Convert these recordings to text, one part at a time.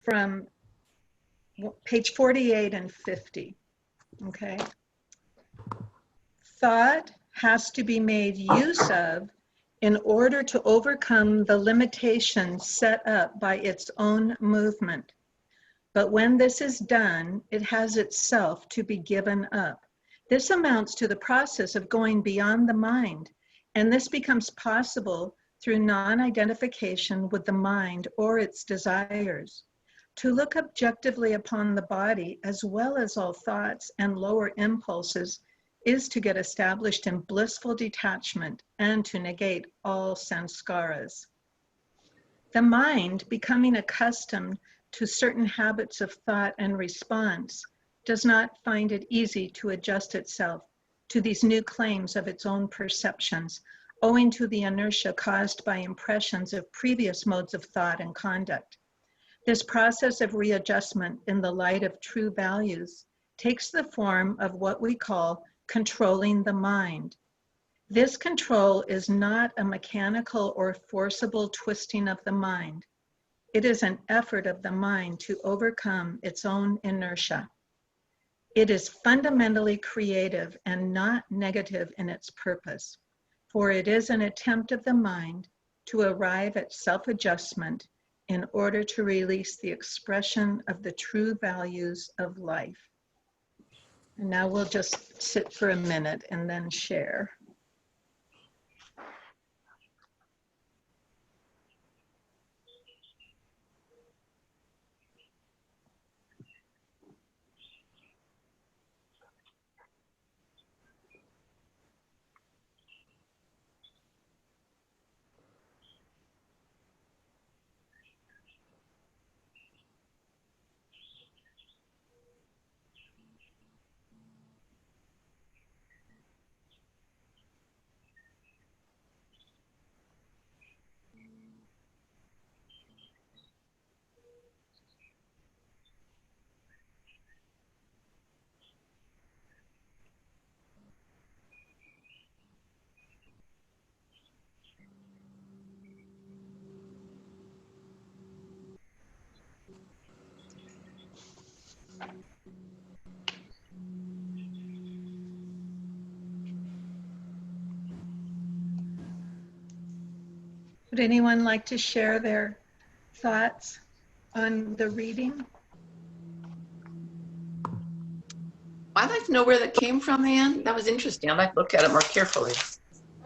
from page 48 and 50, okay? Thought has to be made use of in order to overcome the limitations set up by its own movement. But when this is done, it has itself to be given up. This amounts to the process of going beyond the mind, and this becomes possible through non-identification with the mind or its desires. To look objectively upon the body as well as all thoughts and lower impulses is to get established in blissful detachment and to negate all samskaras. The mind, becoming accustomed to certain habits of thought and response, does not find it easy to adjust itself to these new claims of its own perceptions, owing to the inertia caused by impressions of previous modes of thought and conduct. This process of readjustment in the light of true values takes the form of what we call controlling the mind. This control is not a mechanical or forcible twisting of the mind. It is an effort of the mind to overcome its own inertia. It is fundamentally creative and not negative in its purpose, for it is an attempt of the mind to arrive at self-adjustment in order to release the expression of the true values of life. And now we'll just sit for a minute and then share. Would anyone like to share their thoughts on the reading? I'd like to know where that came from, Anne. That was interesting. I'd like to look at it more carefully.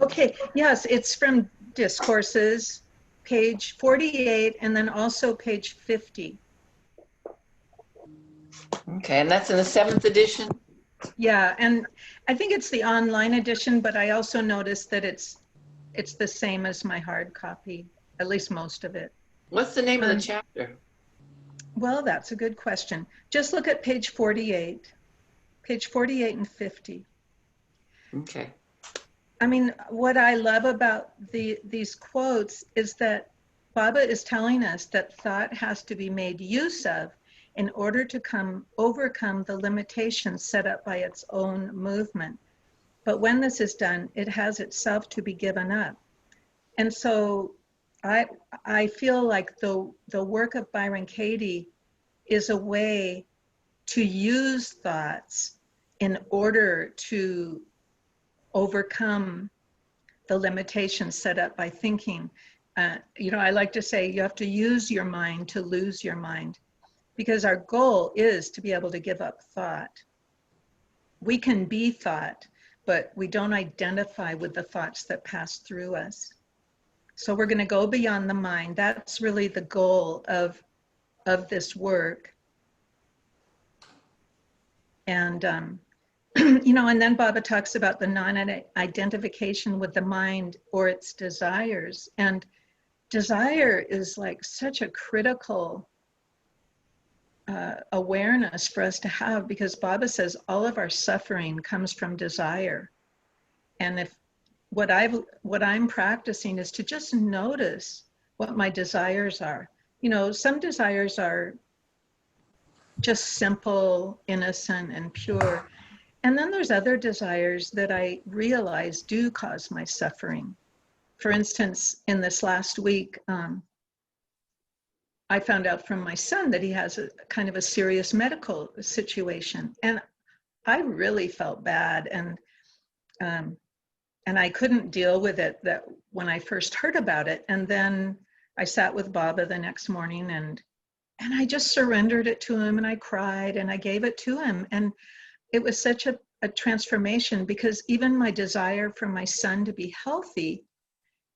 Okay, yes, it's from Discourses, page 48, and then also page 50. Okay, and that's in the 7th edition? Yeah, and I think it's the online edition, but I also noticed that it's the same as my hard copy, at least most of it. What's the name of the chapter? Well, that's a good question. Just look at page 48 and 50. Okay. I mean, what I love about these quotes is that Baba is telling us that thought has to be made use of in order to overcome the limitations set up by its own movement. But when this is done, it has itself to be given up. And so I feel like the work of Byron Katie is a way to use thoughts in order to overcome the limitations set up by thinking. You know, I like to say you have to use your mind to lose your mind, because our goal is to be able to give up thought. We can be thought, but we don't identify with the thoughts that pass through us. So we're going to go beyond the mind. That's really the goal of this work. And, you know, and then Baba talks about the non-identification with the mind or its desires. And desire is like such a critical awareness for us to have, because Baba says all of our suffering comes from desire. And if what I'm practicing is to just notice what my desires are. You know, some desires are just simple, innocent, and pure. And then there's other desires that I realize do cause my suffering. For instance, in this last week, I found out from my son that he has a kind of a serious medical situation. And I really felt bad. And I couldn't deal with it that when I first heard about it. And then I sat with Baba the next morning and I just surrendered it to him, and I cried and I gave it to him. And it was such a transformation, because even my desire for my son to be healthy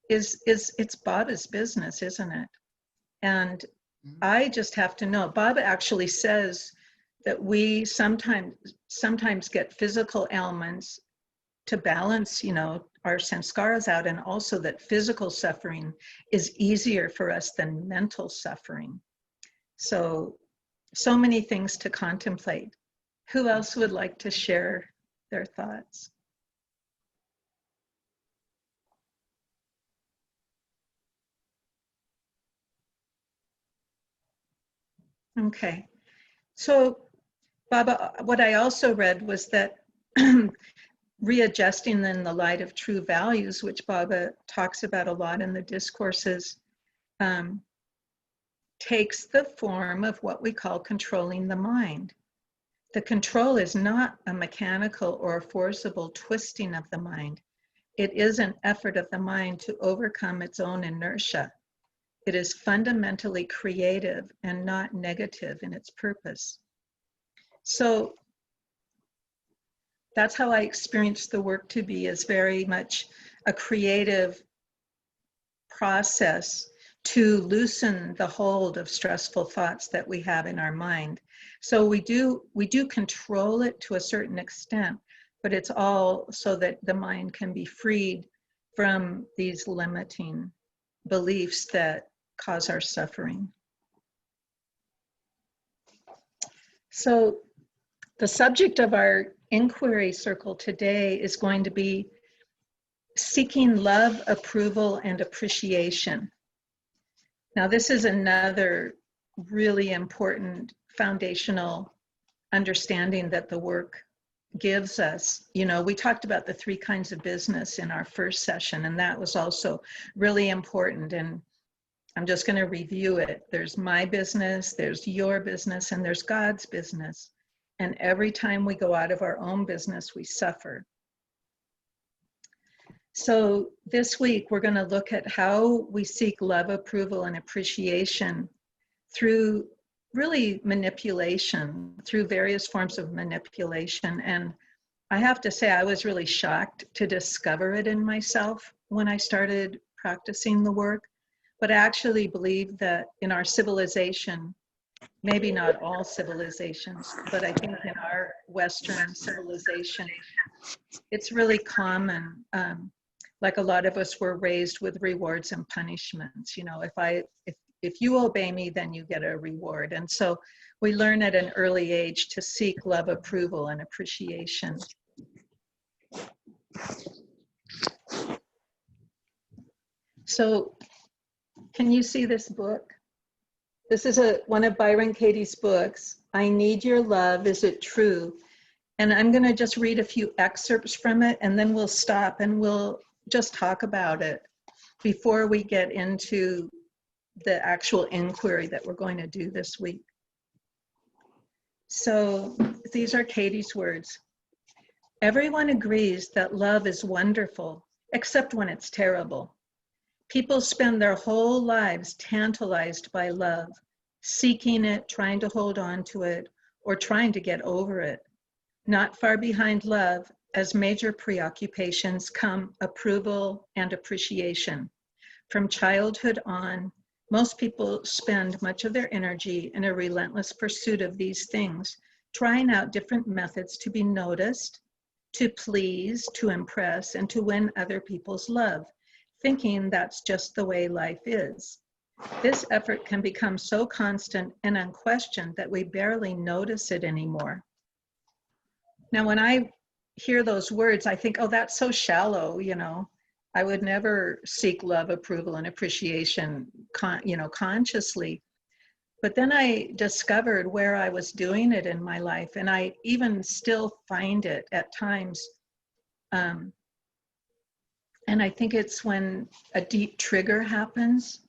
it's Baba's business, isn't it? And I just have to know. Baba actually says that we sometimes get physical ailments to balance, our sanskaras out, and also that physical suffering is easier for us than mental suffering. So many things to contemplate. Who else would like to share their thoughts? Okay. So, Baba, what I also read was that readjusting in the light of true values, which Baba talks about a lot in the discourses, takes the form of what we call controlling the mind. The control is not a mechanical or a forcible twisting of the mind. It is an effort of the mind to overcome its own inertia. It is fundamentally creative and not negative in its purpose. So that's how I experience the work to be, as very much a creative process to loosen the hold of stressful thoughts that we have in our mind. So we do control it to a certain extent, but it's all so that the mind can be freed from these limiting beliefs that cause our suffering. So the subject of our inquiry circle today is going to be seeking love, approval, and appreciation. Now, this is another really important foundational understanding that the work gives us. We talked about the 3 kinds of business in our first session, and that was also really important. And I'm just going to review it. There's my business, there's your business, and there's God's business. And every time we go out of our own business, we suffer. So this week, we're going to look at how we seek love, approval, and appreciation through really manipulation, through various forms of manipulation. And I have to say, I was really shocked to discover it in myself when I started practicing the work. But I actually believe that in our civilization, maybe not all civilizations, but I think in our Western civilization, it's really common. Like a lot of us were raised with rewards and punishments. If you obey me, then you get a reward. And so we learn at an early age to seek love, approval, and appreciation. So can you see this book? This is one of Byron Katie's books. I Need Your Love, Is It True? And I'm going to just read a few excerpts from it, and then we'll stop and we'll just talk about it before we get into the actual inquiry that we're going to do this week. So these are Katie's words. Everyone agrees that love is wonderful, except when it's terrible. People spend their whole lives tantalized by love, seeking it, trying to hold on to it, or trying to get over it. Not far behind love, as major preoccupations, come approval and appreciation. From childhood on, most people spend much of their energy in a relentless pursuit of these things, trying out different methods to be noticed, to please, to impress, and to win other people's love, thinking that's just the way life is. This effort can become so constant and unquestioned that we barely notice it anymore. Now, when I hear those words, I think, oh, that's so shallow, I would never seek love, approval, and appreciation, consciously. But then I discovered where I was doing it in my life, and I even still find it at times. And I think it's when a deep trigger happens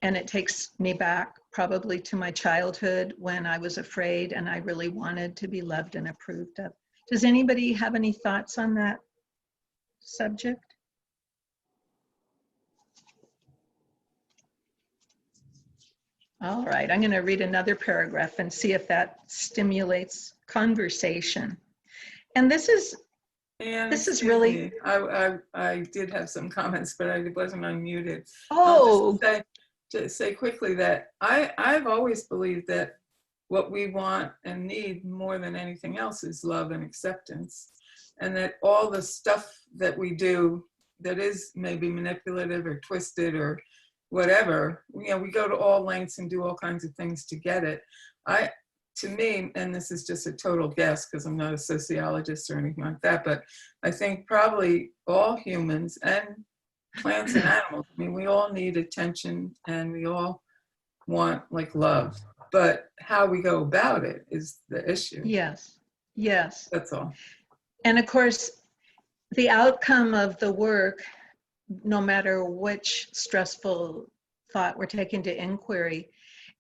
And it takes me back probably to my childhood when I was afraid and I really wanted to be loved and approved of. Does anybody have any thoughts on that subject? All right, I'm going to read another paragraph and see if that stimulates conversation. And this is really. I did have some comments, but I wasn't unmuted. Oh. To say quickly that I've always believed that what we want and need more than anything else is love and acceptance, and that all the stuff that we do that is maybe manipulative or twisted or whatever, you know, we go to all lengths and do all kinds of things to get it. To me, and this is just a total guess because I'm not a sociologist or anything like that, but I think probably all humans and plants and animals, I mean, we all need attention and we all want like love, but how we go about it is the issue. Yes, yes. That's all. And of course, the outcome of the work, no matter which stressful thought we're taking to inquiry,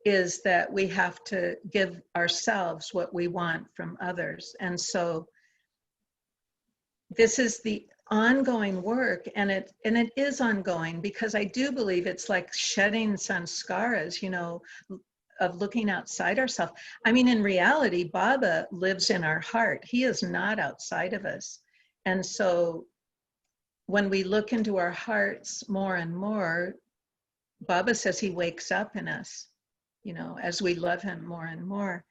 is that we have to give ourselves what we want from others. And so this is the ongoing work, and it is ongoing, because I do believe it's like shedding sanskaras, you know, of looking outside ourselves. I mean, in reality, Baba lives in our heart. He is not outside of us. And so when we look into our hearts more and more, Baba says he wakes up in us, you know, as we love him more and more.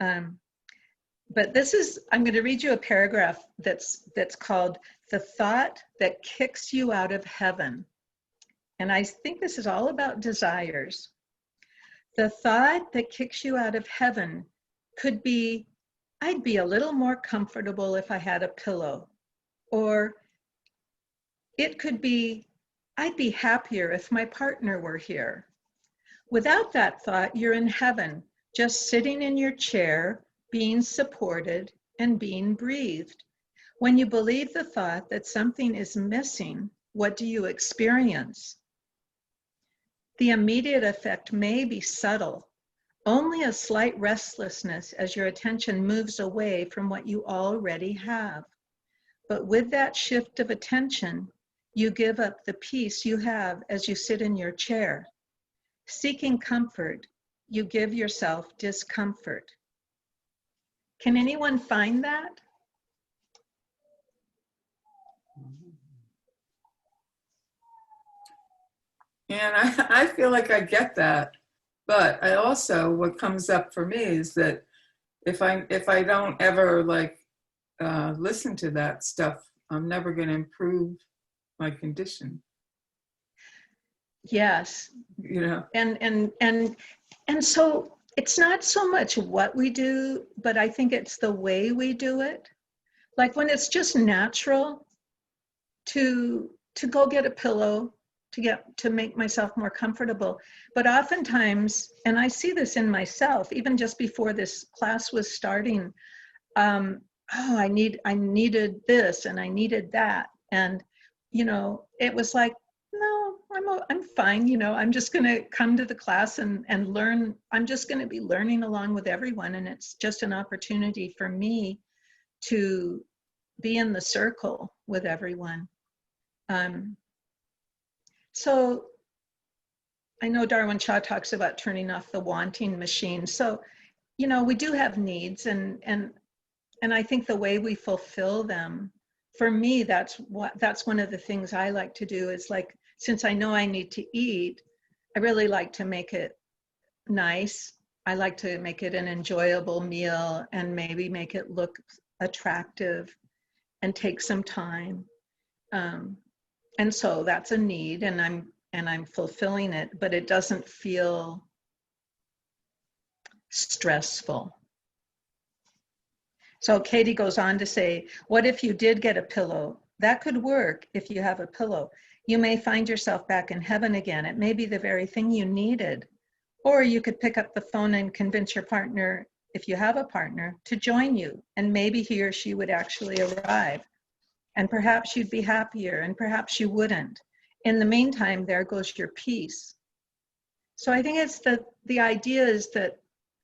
But this is, I'm going to read you a paragraph that's called "The Thought That Kicks You Out of Heaven." And I think this is all about desires. The thought that kicks you out of heaven could be, I'd be a little more comfortable if I had a pillow. Or it could be, I'd be happier if my partner were here. Without that thought, you're in heaven, just sitting in your chair, being supported and being breathed. When you believe the thought that something is missing, what do you experience? The immediate effect may be subtle, only a slight restlessness as your attention moves away from what you already have. But with that shift of attention, you give up the peace you have as you sit in your chair. Seeking comfort, you give yourself discomfort. Can anyone find that? And I feel like I get that, but I also, what comes up for me is that if I don't ever like listen to that stuff, I'm never going to improve my condition. Yes. You know. And so it's not so much what we do, but I think it's the way we do it. Like when it's just natural to go get a pillow, to make myself more comfortable. But oftentimes, and I see this in myself, even just before this class was starting, I needed this and I needed that. And, you know, it was like, no, I'm fine. You know, I'm just going to come to the class and learn. I'm just going to be learning along with everyone. And it's just an opportunity for me to be in the circle with everyone. So I know Darwin Shaw talks about turning off the wanting machine. So, you know, we do have needs, and I think the way we fulfill them, for me, that's one of the things I like to do is, like, since I know I need to eat, I really like to make it nice. I like to make it an enjoyable meal and maybe make it look attractive and take some time. And so that's a need, and I'm fulfilling it, but it doesn't feel stressful. So Katie goes on to say, what if you did get a pillow? That could work if you have a pillow. You may find yourself back in heaven again. It may be the very thing you needed. Or you could pick up the phone and convince your partner, if you have a partner, to join you, and maybe he or she would actually arrive. And perhaps you'd be happier, and perhaps you wouldn't. In the meantime, there goes your peace. So I think it's the idea is that,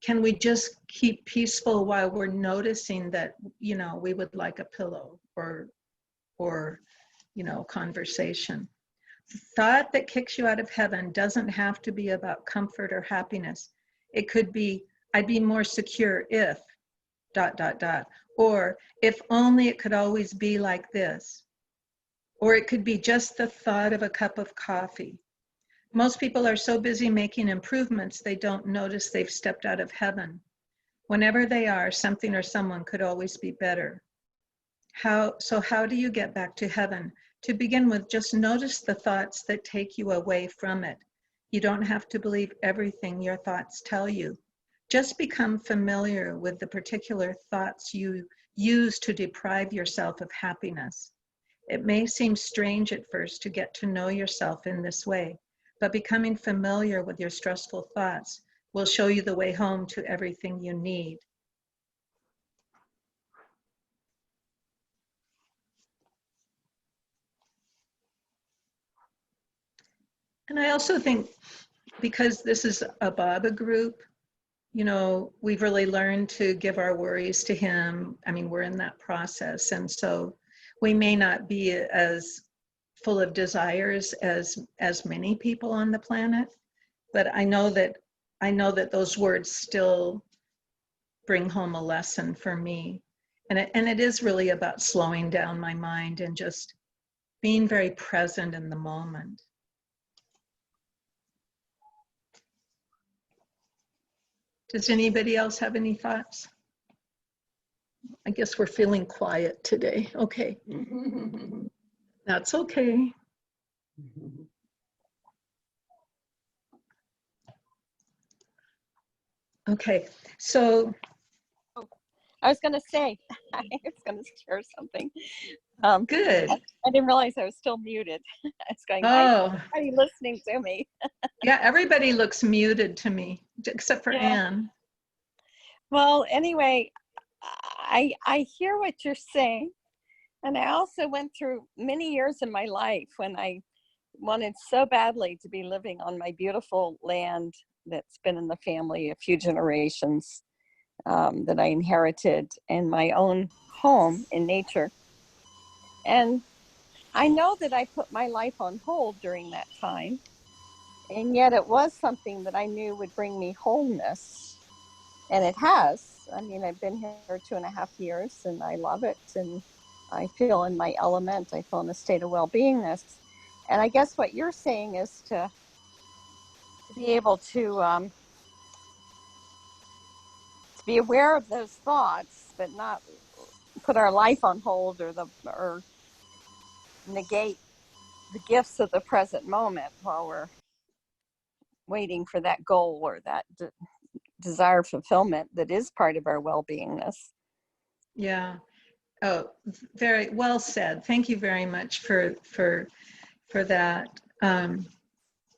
can we just keep peaceful while we're noticing that, you know, we would like a pillow or, you know, conversation. The thought that kicks you out of heaven doesn't have to be about comfort or happiness. It could be, I'd be more secure if, ... Or if only it could always be like this. Or it could be just the thought of a cup of coffee. Most people are so busy making improvements, they don't notice they've stepped out of heaven. Whenever they are, something or someone could always be better. How do you get back to heaven? To begin with, just notice the thoughts that take you away from it. You don't have to believe everything your thoughts tell you. Just become familiar with the particular thoughts you use to deprive yourself of happiness. It may seem strange at first to get to know yourself in this way, but becoming familiar with your stressful thoughts will show you the way home to everything you need. And I also think, because this is a Baba group, you know, we've really learned to give our worries to him. I mean, we're in that process. And so we may not be as full of desires as many people on the planet, but I know that those words still bring home a lesson for me. And it is really about slowing down my mind and just being very present in the moment. Does anybody else have any thoughts? I guess we're feeling quiet today. Okay. That's okay. Okay, so. I was going to say, I was going to share something. Good. I didn't realize I was still muted. I was going, oh. why are you listening to me? Yeah, everybody looks muted to me, except for Anne. Well, anyway, I hear what you're saying. And I also went through many years in my life when I wanted so badly to be living on my beautiful land that's been in the family a few generations, that I inherited in my own home in nature. And I know that I put my life on hold during that time. And yet it was something that I knew would bring me wholeness. And it has. I mean, I've been here 2.5 years and I love it. And I feel in my element. I feel in a state of well-beingness. And I guess what you're saying is to be able to be aware of those thoughts, but not put our life on hold or negate the gifts of the present moment while we're waiting for that goal or that desire fulfillment that is part of our well-beingness. Yeah. Oh, very well said. Thank you very much for that.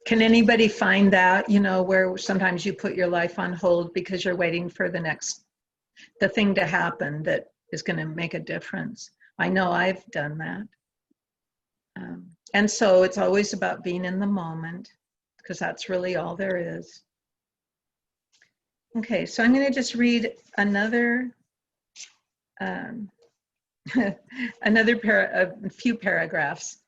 Can anybody find that, you know, where sometimes you put your life on hold because you're waiting for the thing to happen that is going to make a difference? I know I've done that. And so it's always about being in the moment, because that's really all there is. Okay, so I'm going to just read a few paragraphs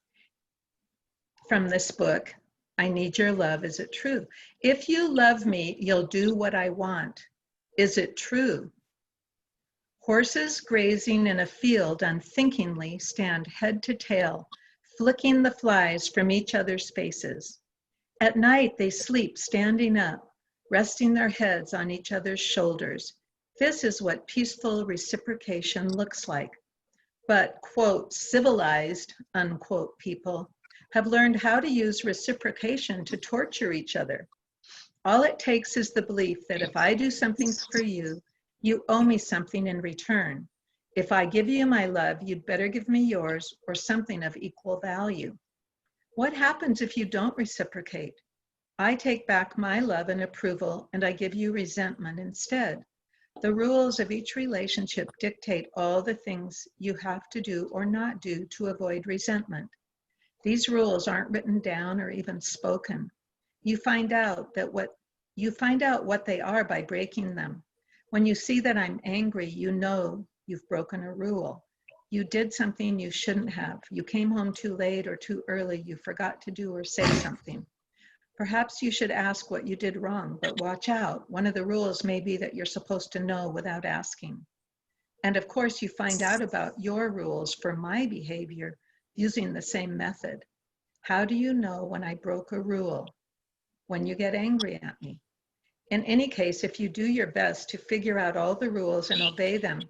from this book. I need your love. Is it true? If you love me, you'll do what I want. Is it true? Horses grazing in a field unthinkingly stand head to tail, flicking the flies from each other's faces. At night, they sleep standing up, resting their heads on each other's shoulders. This is what peaceful reciprocation looks like. But, quote, civilized, unquote, people have learned how to use reciprocation to torture each other. All it takes is the belief that if I do something for you, you owe me something in return. If I give you my love, you'd better give me yours or something of equal value. What happens if you don't reciprocate? I take back my love and approval, and I give you resentment instead. The rules of each relationship dictate all the things you have to do or not do to avoid resentment. These rules aren't written down or even spoken. You find out what they are by breaking them. When you see that I'm angry, you know you've broken a rule. You did something you shouldn't have. You came home too late or too early. You forgot to do or say something. Perhaps you should ask what you did wrong, but watch out. One of the rules may be that you're supposed to know without asking. And of course, you find out about your rules for my behavior using the same method. How do you know when I broke a rule? When you get angry at me. In any case, if you do your best to figure out all the rules and obey them,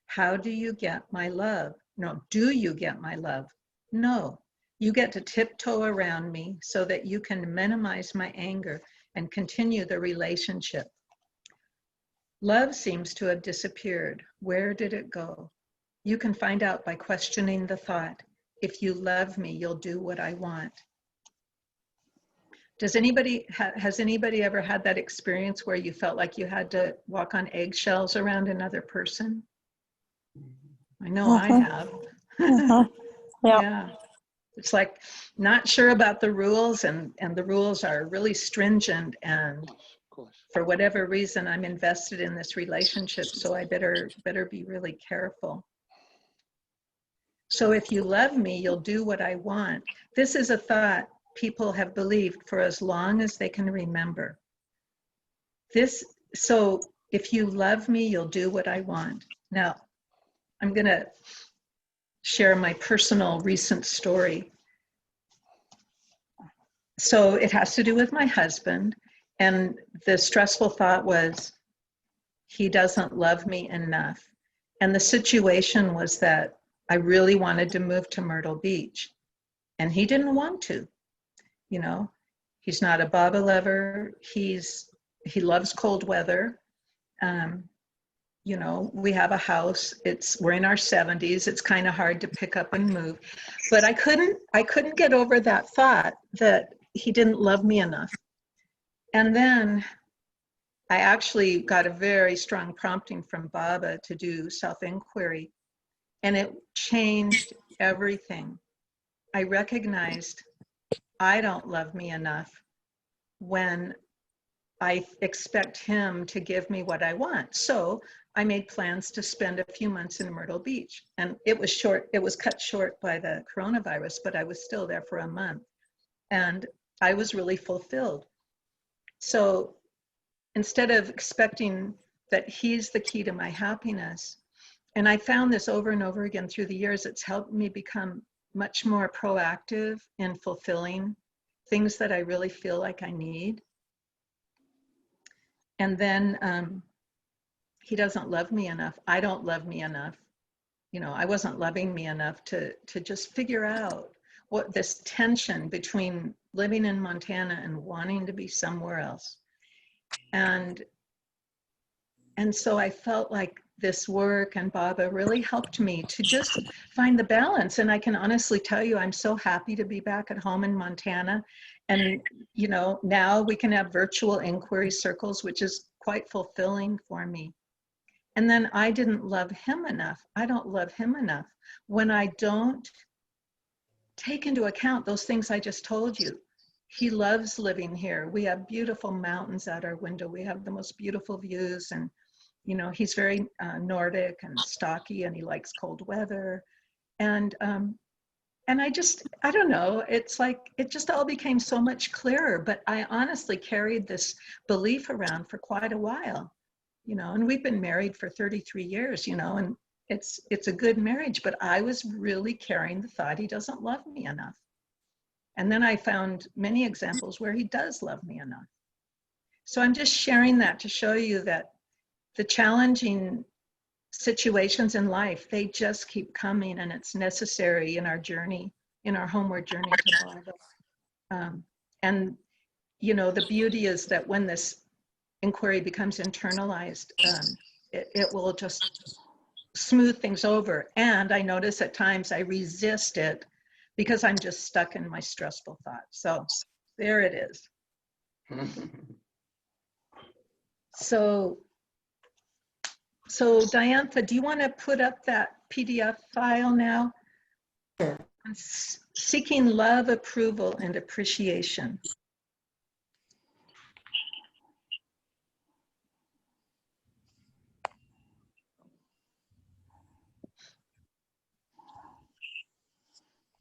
how do you get my love? No, do you get my love? No, you get to tiptoe around me so that you can minimize my anger and continue the relationship. Love seems to have disappeared. Where did it go? You can find out by questioning the thought, if you love me, you'll do what I want. Has anybody ever had that experience where you felt like you had to walk on eggshells around another person? I know I have. Yep. Yeah. It's like not sure about the rules and the rules are really stringent, and for whatever reason I'm invested in this relationship, so I better be really careful. So if you love me, you'll do what I want. This is a thought people have believed for as long as they can remember. So if you love me, you'll do what I want. Now, I'm going to share my personal recent story. So it has to do with my husband, and the stressful thought was, he doesn't love me enough. And the situation was that I really wanted to move to Myrtle Beach, and he didn't want to. You know, he's not a Baba lover. He loves cold weather. You know, we have a house. We're in our 70s. It's kind of hard to pick up and move. But I couldn't get over that thought that he didn't love me enough. And then I actually got a very strong prompting from Baba to do self-inquiry, and it changed everything. I recognized I don't love me enough when I expect him to give me what I want. So I made plans to spend a few months in Myrtle Beach, and it was cut short by the coronavirus, but I was still there for a month, and I was really fulfilled. So instead of expecting that he's the key to my happiness, and I found this over and over again through the years, it's helped me become much more proactive in fulfilling things that I really feel like I need. And then he doesn't love me enough. I don't love me enough. You know, I wasn't loving me enough to just figure out what this tension between living in Montana and wanting to be somewhere else. And so I felt like this work and Baba really helped me to just find the balance. And I can honestly tell you, I'm so happy to be back at home in Montana. And, you know, now we can have virtual inquiry circles, which is quite fulfilling for me. And then I didn't love him enough. I don't love him enough when I don't take into account those things I just told you. He loves living here. We have beautiful mountains out our window. We have the most beautiful views, and you know, he's very Nordic and stocky, and he likes cold weather. And I don't know, it's like, it just all became so much clearer, but I honestly carried this belief around for quite a while, you know, and we've been married for 33 years, you know, and it's a good marriage, but I was really carrying the thought he doesn't love me enough. And then I found many examples where he does love me enough. So I'm just sharing that to show you that the challenging situations in life, they just keep coming, and it's necessary in our journey, in our homeward journey to Baba. And, you know, the beauty is that when this inquiry becomes internalized, it will just smooth things over. And I notice at times I resist it because I'm just stuck in my stressful thoughts. So there it is. So Diantha, do you want to put up that PDF file now? Sure. Seeking love, approval, and appreciation.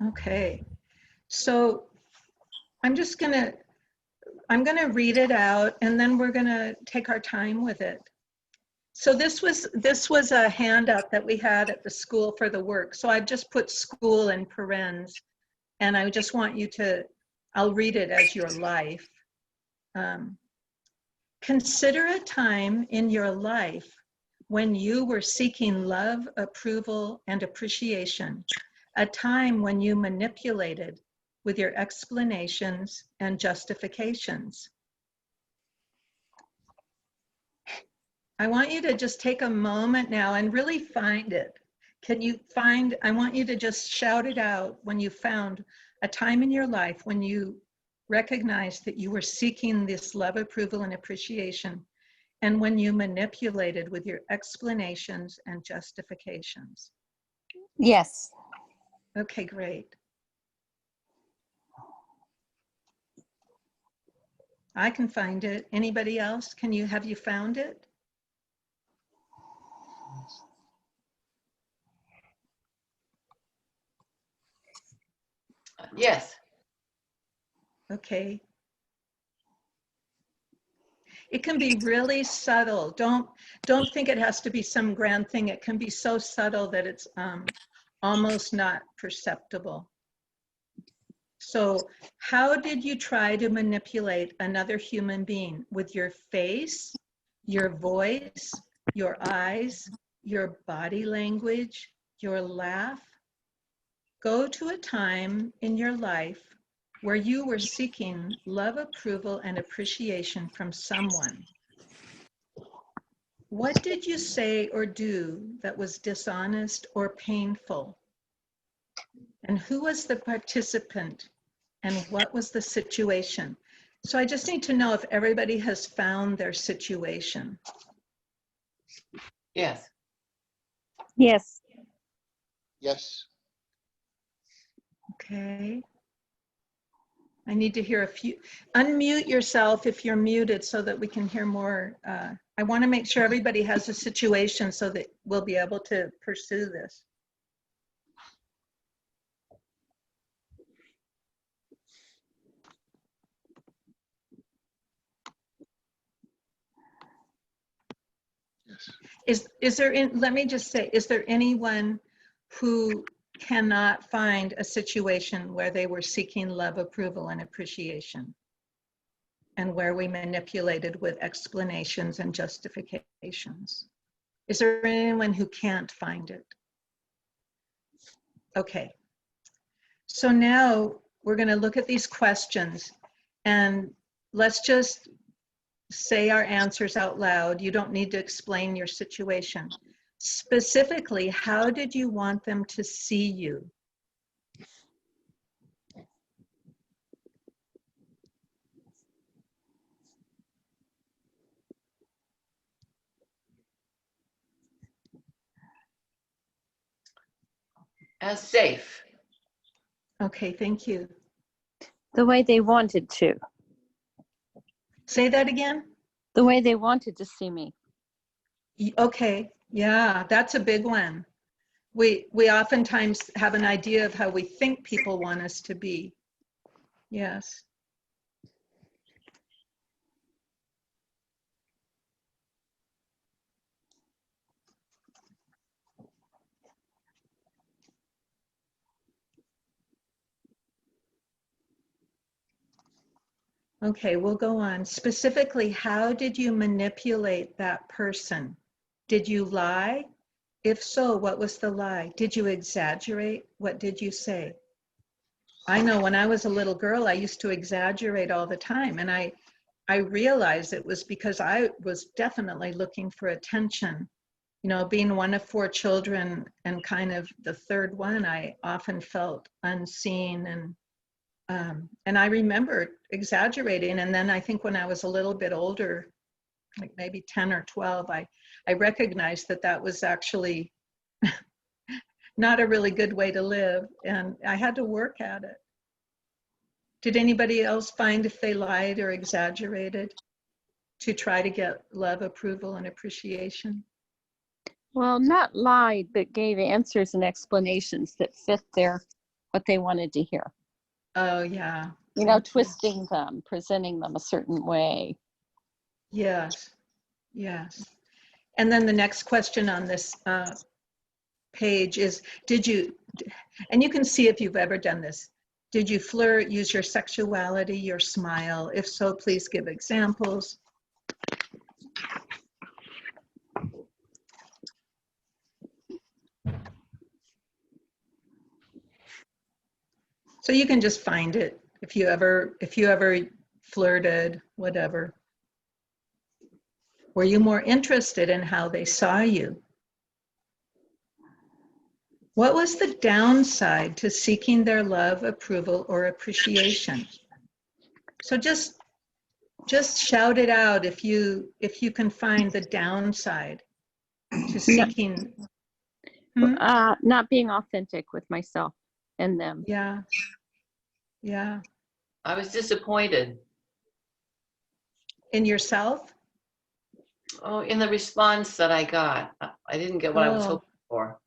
Okay. So I'm gonna read it out, and then we're gonna take our time with it. So this was a handout that we had at the school for the work. So I just put school in parens, and I just want you to, I'll read it as your life. Consider a time in your life when you were seeking love, approval, and appreciation, a time when you manipulated with your explanations and justifications. I want you to just take a moment now and really find it. Can you find, I want you to just shout it out when you found a time in your life when you recognized that you were seeking this love, approval, and appreciation, and when you manipulated with your explanations and justifications. Yes. Okay, great. I can find it. Anybody else? Have you found it? Yes. Okay. It can be really subtle. Don't think it has to be some grand thing. It can be so subtle that it's almost not perceptible. So how did you try to manipulate another human being? With your face, your voice, your eyes, your body language, your laugh? Go to a time in your life where you were seeking love, approval, and appreciation from someone. What did you say or do that was dishonest or painful? And who was the participant? And what was the situation? So I just need to know if everybody has found their situation. Yes. Yes. Yes. Okay. I need to hear a few. Unmute yourself if you're muted so that we can hear more. I want to make sure everybody has a situation so that we'll be able to pursue this. Yes. Is there, let me just say, is there anyone who cannot find a situation where they were seeking love, approval, and appreciation, and where we manipulated with explanations and justifications? Is there anyone who can't find it? Okay. So now we're going to look at these questions, and let's just say our answers out loud. You don't need to explain your situation. Specifically, how did you want them to see you? As safe. Okay, thank you. The way they wanted to. Say that again. The way they wanted to see me. Okay, yeah, that's a big one. We oftentimes have an idea of how we think people want us to be. Yes. Okay, we'll go on. Specifically, how did you manipulate that person? Did you lie? If so, what was the lie? Did you exaggerate? What did you say? I know when I was a little girl, I used to exaggerate all the time, and I realized it was because I was definitely looking for attention. You know, being one of 4 children and kind of the third one, I often felt unseen, and I remember exaggerating. And then I think when I was a little bit older, like maybe 10 or 12, I recognized that that was actually not a really good way to live, and I had to work at it. Did anybody else find if they lied or exaggerated to try to get love, approval, and appreciation? Well, not lied, but gave answers and explanations that fit their what they wanted to hear. Oh, yeah. You know, twisting them, presenting them a certain way. Yes. Yes. And then the next question on this page is, did you, and you can see if you've ever done this, did you flirt, use your sexuality, your smile? If so, please give examples. So you can just find it if you ever flirted, whatever. Were you more interested in how they saw you? What was the downside to seeking their love, approval, or appreciation? So just shout it out if you can find the downside to seeking. Not being authentic with myself and them. Yeah. Yeah. I was disappointed. In yourself? Oh, in the response that I got. I didn't get what I was hoping for.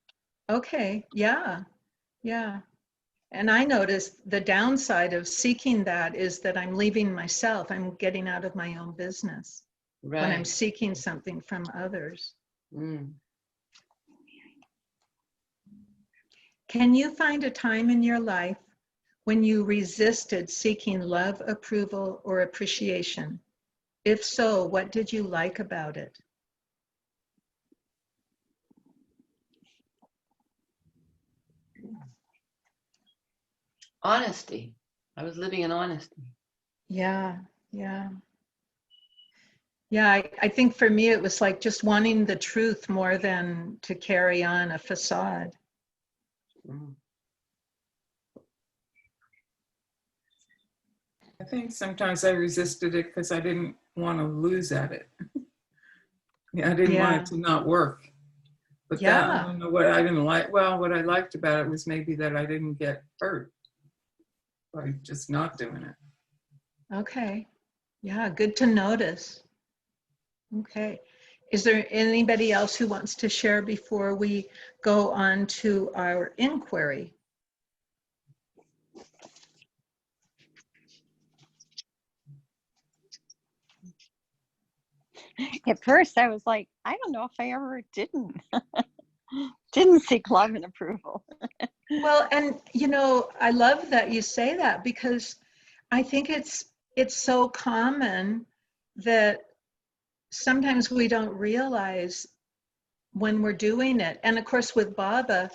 Okay. Yeah. Yeah. And I noticed the downside of seeking that is that I'm leaving myself. I'm getting out of my own business Right. when I'm seeking something from others. Mm. Can you find a time in your life when you resisted seeking love, approval, or appreciation? If so, what did you like about it? Honesty. I was living in honesty. Yeah, yeah. Yeah, I think for me it was like just wanting the truth more than to carry on a facade. Mm. I think sometimes I resisted it because I didn't want to lose at it. Yeah, I didn't want it to not work. But that, I don't know what I didn't like. Well, what I liked about it was maybe that I didn't get hurt by just not doing it. Okay. Yeah, good to notice. Okay. Is there anybody else who wants to share before we go on to our inquiry? At first I was like, I don't know if I ever didn't seek love and approval. Well, and you know, I love that you say that because I think it's so common that sometimes we don't realize when we're doing it. And of course with Baba,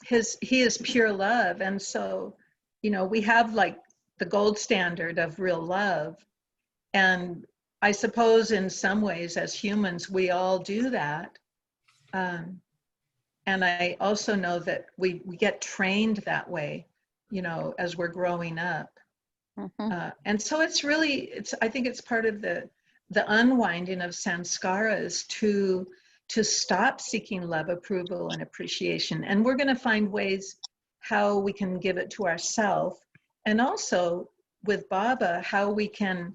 he is pure love. And so, you know, we have like the gold standard of real love. And I suppose in some ways as humans, we all do that. And I also know that we get trained that way, you know, as we're growing up. Mm-hmm. And so it's really, I think it's part of the unwinding of samskaras to stop seeking love, approval, and appreciation. And we're going to find ways how we can give it to ourselves. And also with Baba, how we can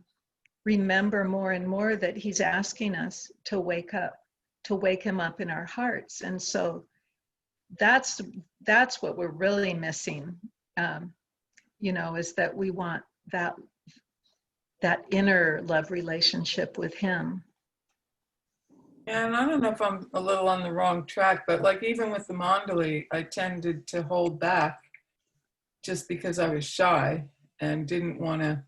remember more and more that he's asking us to wake up, to wake him up in our hearts. And so that's what we're really missing, you know, is that we want that inner love relationship with him. And I don't know if I'm a little on the wrong track, but like even with the Mandali, I tended to hold back just because I was shy and didn't want to.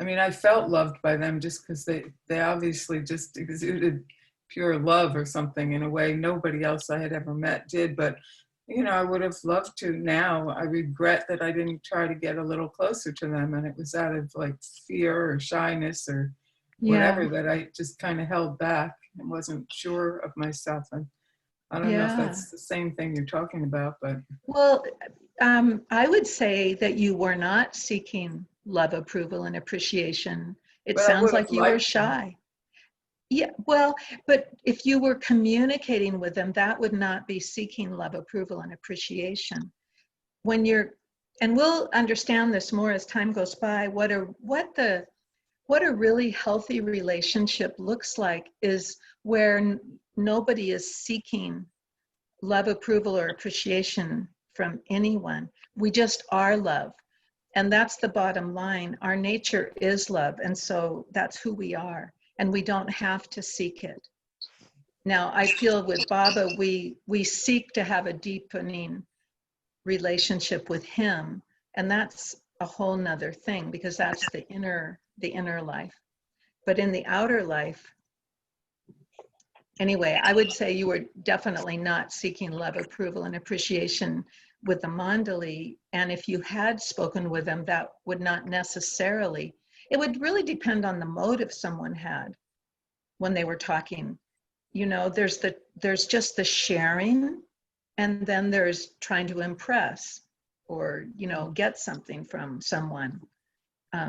I mean, I felt loved by them just because they obviously just exuded pure love or something in a way nobody else I had ever met did. But, you know, I would have loved to now. I regret that I didn't try to get a little closer to them. And it was out of like fear or shyness or whatever that I just kind of held back and wasn't sure of myself. And I don't know if that's the same thing you're talking about, but. Well, I would say that you were not seeking love, approval, and appreciation. It sounds like you were shy. Yeah, well, but if you were communicating with them, that would not be seeking love, approval, and appreciation. When you're, and we'll understand this more as time goes by, what a really healthy relationship looks like is where nobody is seeking love, approval, or appreciation from anyone. We just are love. And that's the bottom line. Our nature is love. And so that's who we are. And we don't have to seek it. Now, I feel with Baba, we seek to have a deepening relationship with him. And that's a whole nother thing, because that's the inner life. But in the outer life, anyway, I would say you were definitely not seeking love, approval, and appreciation with the Mind&The. And if you had spoken with them, that would not necessarily, it would really depend on the motive someone had when they were talking. You know, there's just the sharing, and then there's trying to impress or, you know, get something from someone.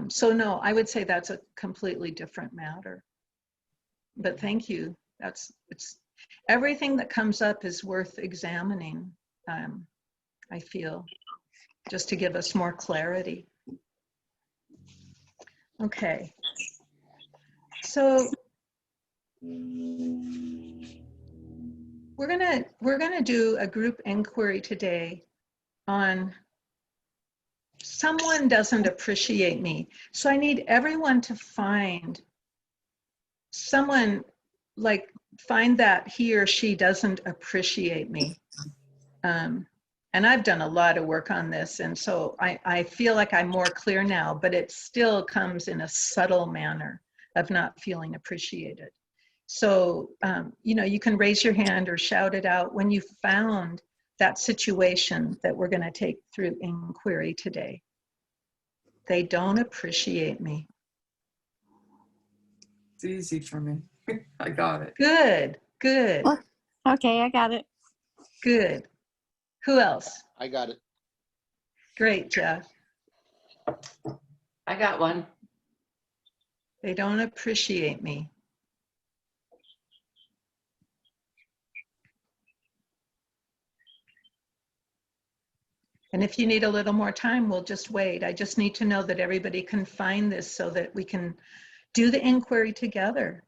So no, I would say that's a completely different matter. But thank you. It's everything that comes up is worth examining. I feel, just to give us more clarity. Okay. So we're gonna do a group inquiry today on someone doesn't appreciate me. So I need everyone to find someone, like find that he or she doesn't appreciate me. And I've done a lot of work on this, and so I feel like I'm more clear now, but it still comes in a subtle manner of not feeling appreciated. So, you know, you can raise your hand or shout it out when you found that situation that we're going to take through inquiry today. They don't appreciate me. It's easy for me. I got it. Good, good, Okay, I got it. good. Who else? I got it. Great, Jeff. I got one. They don't appreciate me. And if you need a little more time, we'll just wait. I just need to know that everybody can find this so that we can do the inquiry together.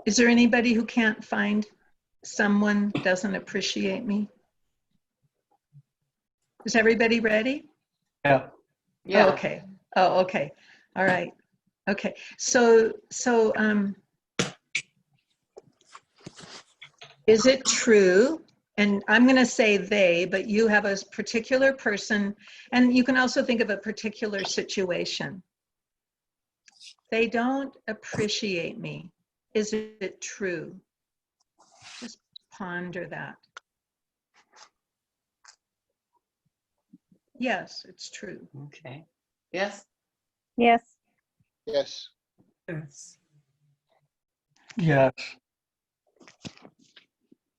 Is there anybody who can't find someone doesn't appreciate me? Is everybody ready? Yeah. Yeah. Oh, okay. Oh, okay. All right. Okay. So is it true? And I'm going to say they, but you have a particular person, and you can also think of a particular situation. They don't appreciate me. Is it true? Just ponder that. Yes, it's true. Okay. Yes. Yes. Yes. Yes. Yes.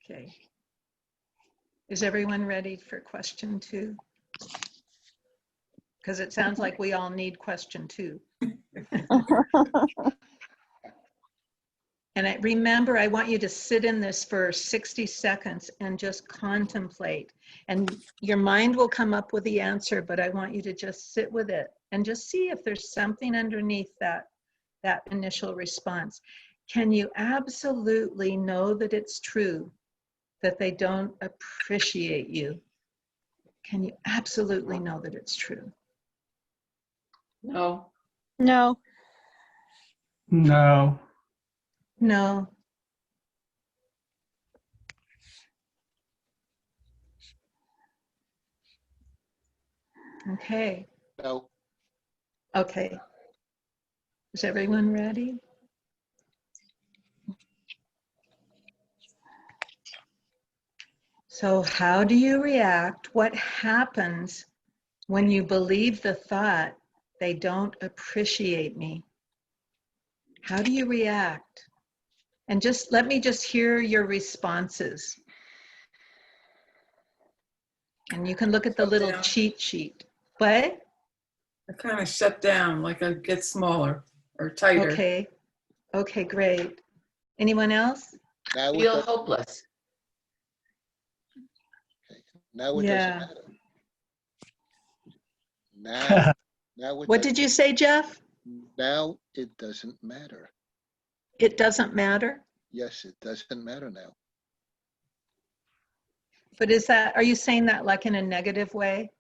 Okay. Is everyone ready for question 2? Because it sounds like we all need question 2. And remember, I want you to sit in this for 60 seconds and just contemplate. And your mind will come up with the answer, but I want you to just sit with it and just see if there's something underneath that initial response. Can you absolutely know that it's true that they don't appreciate you? Can you absolutely know that it's true? No. No. No. No. Okay. No. Okay. Is everyone ready? So how do you react? What happens when you believe the thought, they don't appreciate me? How do you react? And just let me just hear your responses. And you can look at the little Down. cheat sheet. What? I kind of shut down, like I get smaller or tighter. Okay. Okay, great. Anyone else? Now it Feel doesn't, hopeless. now it Yeah. doesn't matter. Now it What did you say, Jeff? Now it doesn't matter. It doesn't matter? Yes, it doesn't matter now. But are you saying that like in a negative way?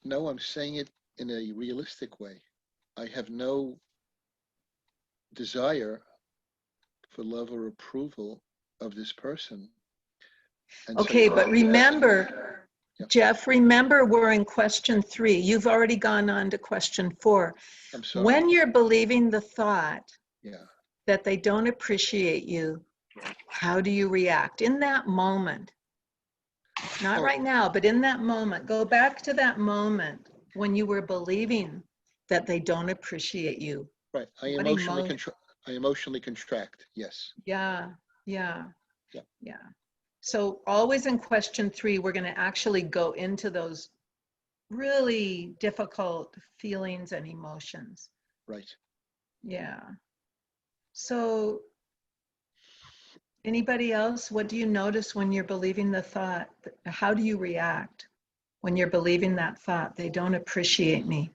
No, I'm saying it in a realistic way. I have no desire for love or approval of this person. And so Okay, you but have to ask me- remember, Yeah. Jeff, remember we're in question 3. You've already gone on to question 4. I'm sorry. When you're believing the thought Yeah. that they don't appreciate you, how do you react in that moment? Not Oh. right now, but in that moment. Go back to that moment when you were believing that they don't appreciate you. Right. I What emotionally contract. Yes. Yeah. Yeah. So always in question 3, we're going to actually go into those really difficult feelings and emotions. Right. Yeah. So anybody else, what do you notice when you're believing the thought? How do you react when you're believing that thought? They don't appreciate me.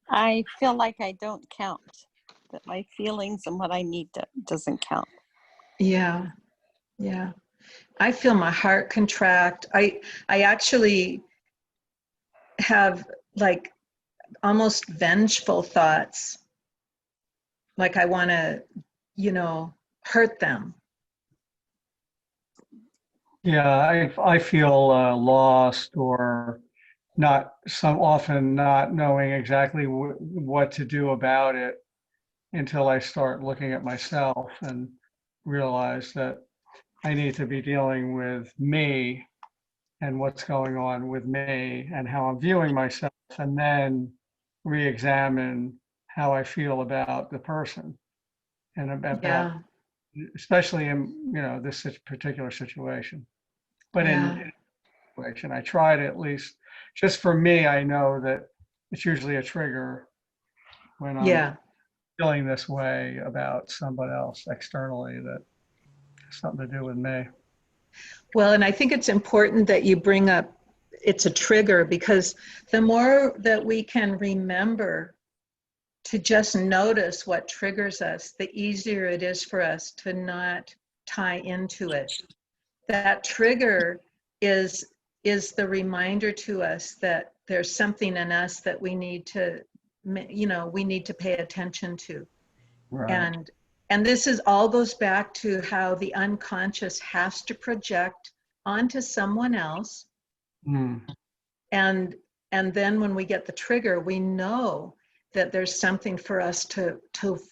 I feel like I don't count, that my feelings and what I need doesn't count. Yeah. I feel my heart contract. I actually have like almost vengeful thoughts. Like I want to, hurt them. Yeah, I feel lost or often not knowing exactly what to do about it until I start looking at myself and realize that I need to be dealing with me and what's going on with me and how I'm viewing myself, and then re-examine how I feel about the person and about, Yeah. especially in, this particular situation. But Yeah. in situation, I try to, at least just for me, I know that it's usually a trigger when I'm Yeah. feeling this way about somebody else externally that has something to do with me. Well, and I think it's important that you bring up it's a trigger, because the more that we can remember to just notice what triggers us, the easier it is for us to not tie into it. That trigger is the reminder to us that there's something in us that we need to, we need to pay attention to. Right. And this is all goes back to how the unconscious has to project onto someone else. Mm. And then when we get the trigger, we know that there's something for us to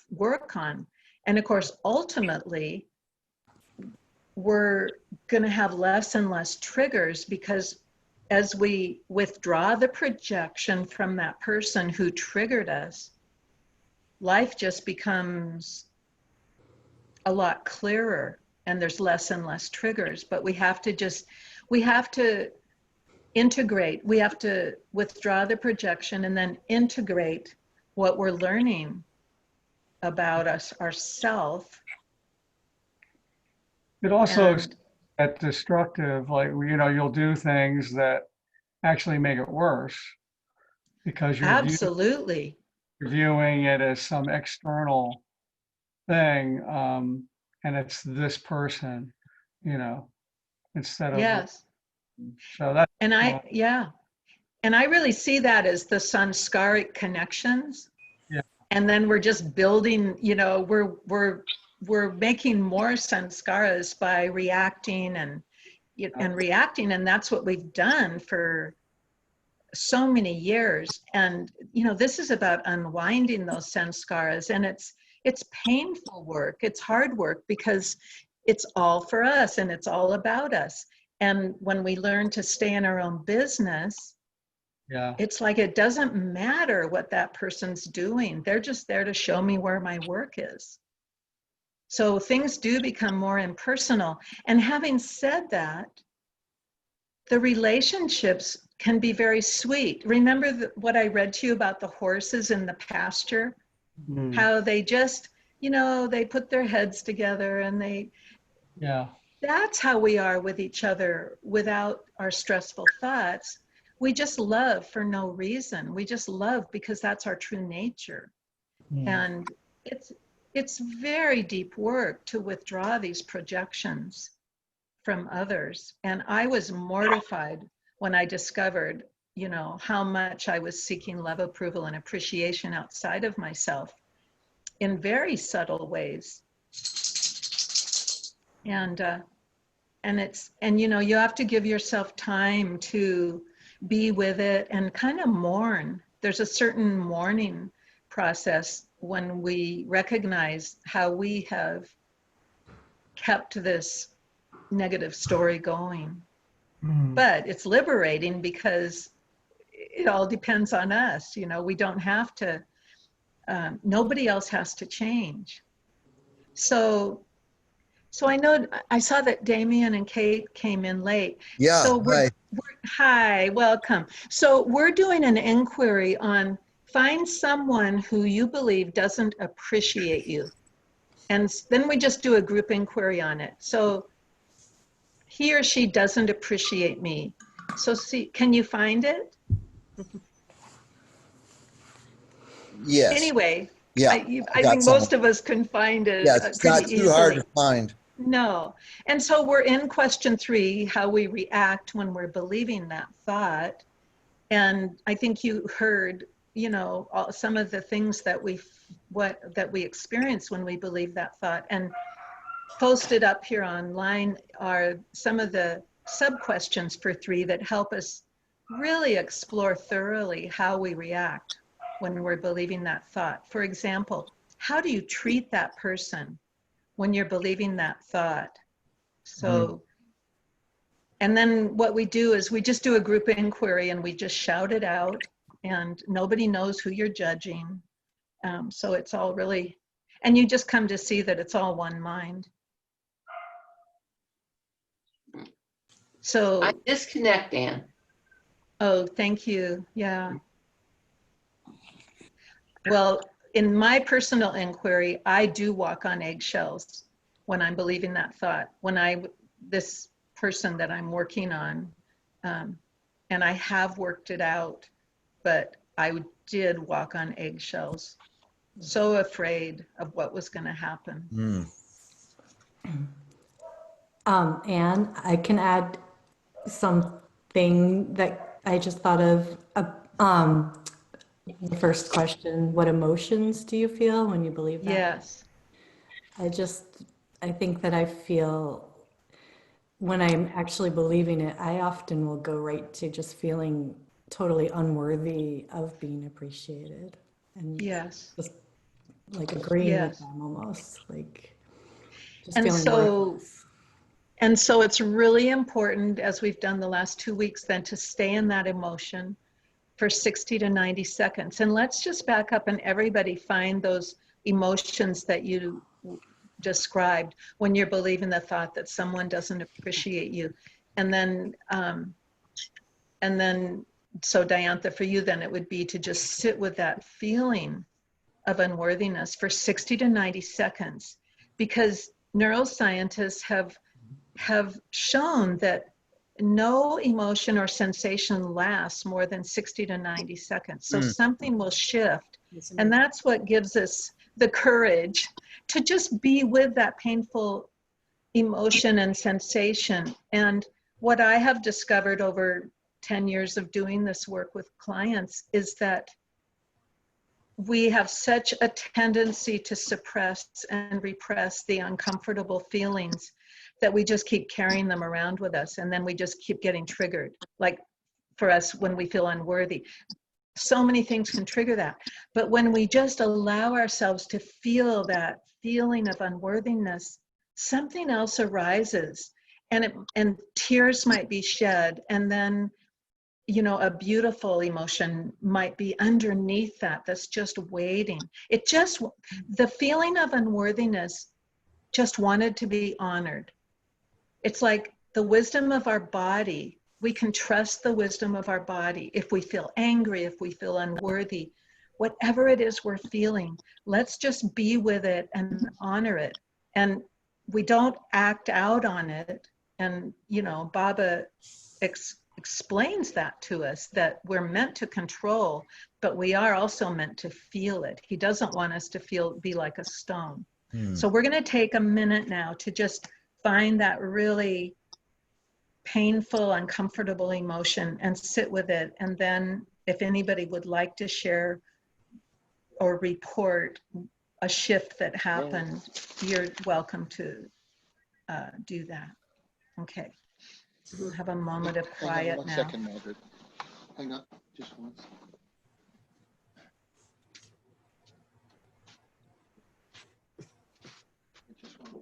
work on. And of course, ultimately, we're going to have less and less triggers, because as we withdraw the projection from that person who triggered us, life just becomes a lot clearer and there's less and less triggers. But we have to integrate, we have to withdraw the projection and then integrate what we're learning about ourselves. It also And that destructive, like, you'll do things that actually make it worse because you're absolutely. viewing it as some external thing, and it's this person, instead of, Yes. so that's, And I really see that as the sanskaric connections. Yeah. And then we're just building, we're making more sanskaras by reacting and reacting. And that's what we've done for so many years. And, this is about unwinding those sanskaras. And it's painful work. It's hard work, because it's all for us and it's all about us. And when we learn to stay in our own business, yeah, it's like it doesn't matter what that person's doing. They're just there to show me where my work is. So things do become more impersonal. And having said that, the relationships can be very sweet. Remember what I read to you about the horses in the pasture? Mm. How they just, they put their heads together and Yeah. that's how we are with each other without our stressful thoughts. We just love for no reason. We just love because that's our true nature. Mm. And it's very deep work to withdraw these projections from others. And I was mortified when I discovered, you know, how much I was seeking love, approval, and appreciation outside of myself in very subtle ways. And you know, you have to give yourself time to be with it and kind of mourn. There's a certain mourning process when we recognize how we have kept this negative story going. But it's liberating because it all depends on us. You know, we don't have to, nobody else has to change. So I know, I saw that Damien and Kate came in late. Yeah, So hi. hi, welcome. So we're doing an inquiry on find someone who you believe doesn't appreciate you. And then we just do a group inquiry on it. So he or she doesn't appreciate me. So see, can you find it? Yes. Anyway, Yeah. I got think someone. most of us can find it Yeah, it's pretty not too hard easily. to find. No. And so we're in question 3, how we react when we're believing that thought. And I think you heard, you know, some of the things that we experience when we believe that thought. And posted up here online are some of the sub-questions for 3 that help us really explore thoroughly how we react when we're believing that thought. For example, how do you treat that person when you're believing that thought? So, and then what we do is we just do a group inquiry and we just shout it out, and nobody knows who you're judging. So it's all really, and you just come to see that it's all one mind. So, I disconnect, Anne. oh, thank you. Yeah. Well, in my personal inquiry, I do walk on eggshells when I'm believing that thought. When this person that I'm working on, and I have worked it out, but I did walk on eggshells, so afraid of what was going to happen. Anne, I can add something that I just thought of. The first question, what emotions do you feel when you believe that? Yes. I think that I feel when I'm actually believing it, I often will go right to just feeling totally unworthy of being appreciated. And Yes. just like agreeing Yes. with them almost, like just And feeling worthless. And so it's really important, as we've done the last 2 weeks, then to stay in that emotion for 60 to 90 seconds. And let's just back up and everybody find those emotions that you described when you're believing the thought that someone doesn't appreciate you. And then, so Diantha, for you then it would be to just sit with that feeling of unworthiness for 60 to 90 seconds, because neuroscientists have shown that no emotion or sensation lasts more than 60 to 90 seconds. So something will shift. And that's what gives us the courage to just be with that painful emotion and sensation. And what I have discovered over 10 years of doing this work with clients is that we have such a tendency to suppress and repress the uncomfortable feelings that we just keep carrying them around with us, and then we just keep getting triggered. Like for us, when we feel unworthy, so many things can trigger that. But when we just allow ourselves to feel that feeling of unworthiness, something else arises, and tears might be shed, and then, you know, a beautiful emotion might be underneath that, that's just waiting. The feeling of unworthiness just wanted to be honored. It's like the wisdom of our body. We can trust the wisdom of our body. If we feel angry, if we feel unworthy, whatever it is we're feeling, let's just be with it and honor it. And we don't act out on it. And, you know, Baba explains that to us, that we're meant to control, but we are also meant to feel it. He doesn't want us to be like a stone. So we're going to take a minute now to just find that really painful, uncomfortable emotion and sit with it. And then if anybody would like to share or report a shift that happened, you're welcome to do that. Okay. We'll have a moment of quiet One now. second, Margaret. Hang on, just one second. I just want to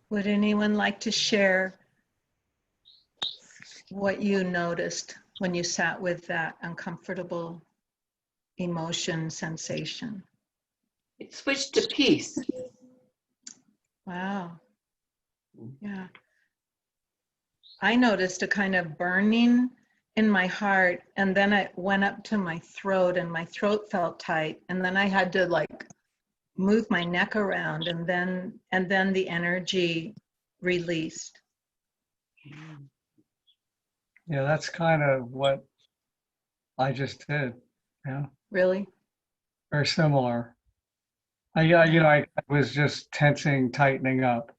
Would anyone like to share what you noticed when you sat with that uncomfortable emotion sensation? It switched to peace. Wow. Yeah. I noticed a kind of burning in my heart, and then it went up to my throat, and my throat felt tight, and then I had to like move my neck around, and then the energy released. Yeah, that's kind of what I just did. Yeah, Really? very similar. I was just tensing, tightening up,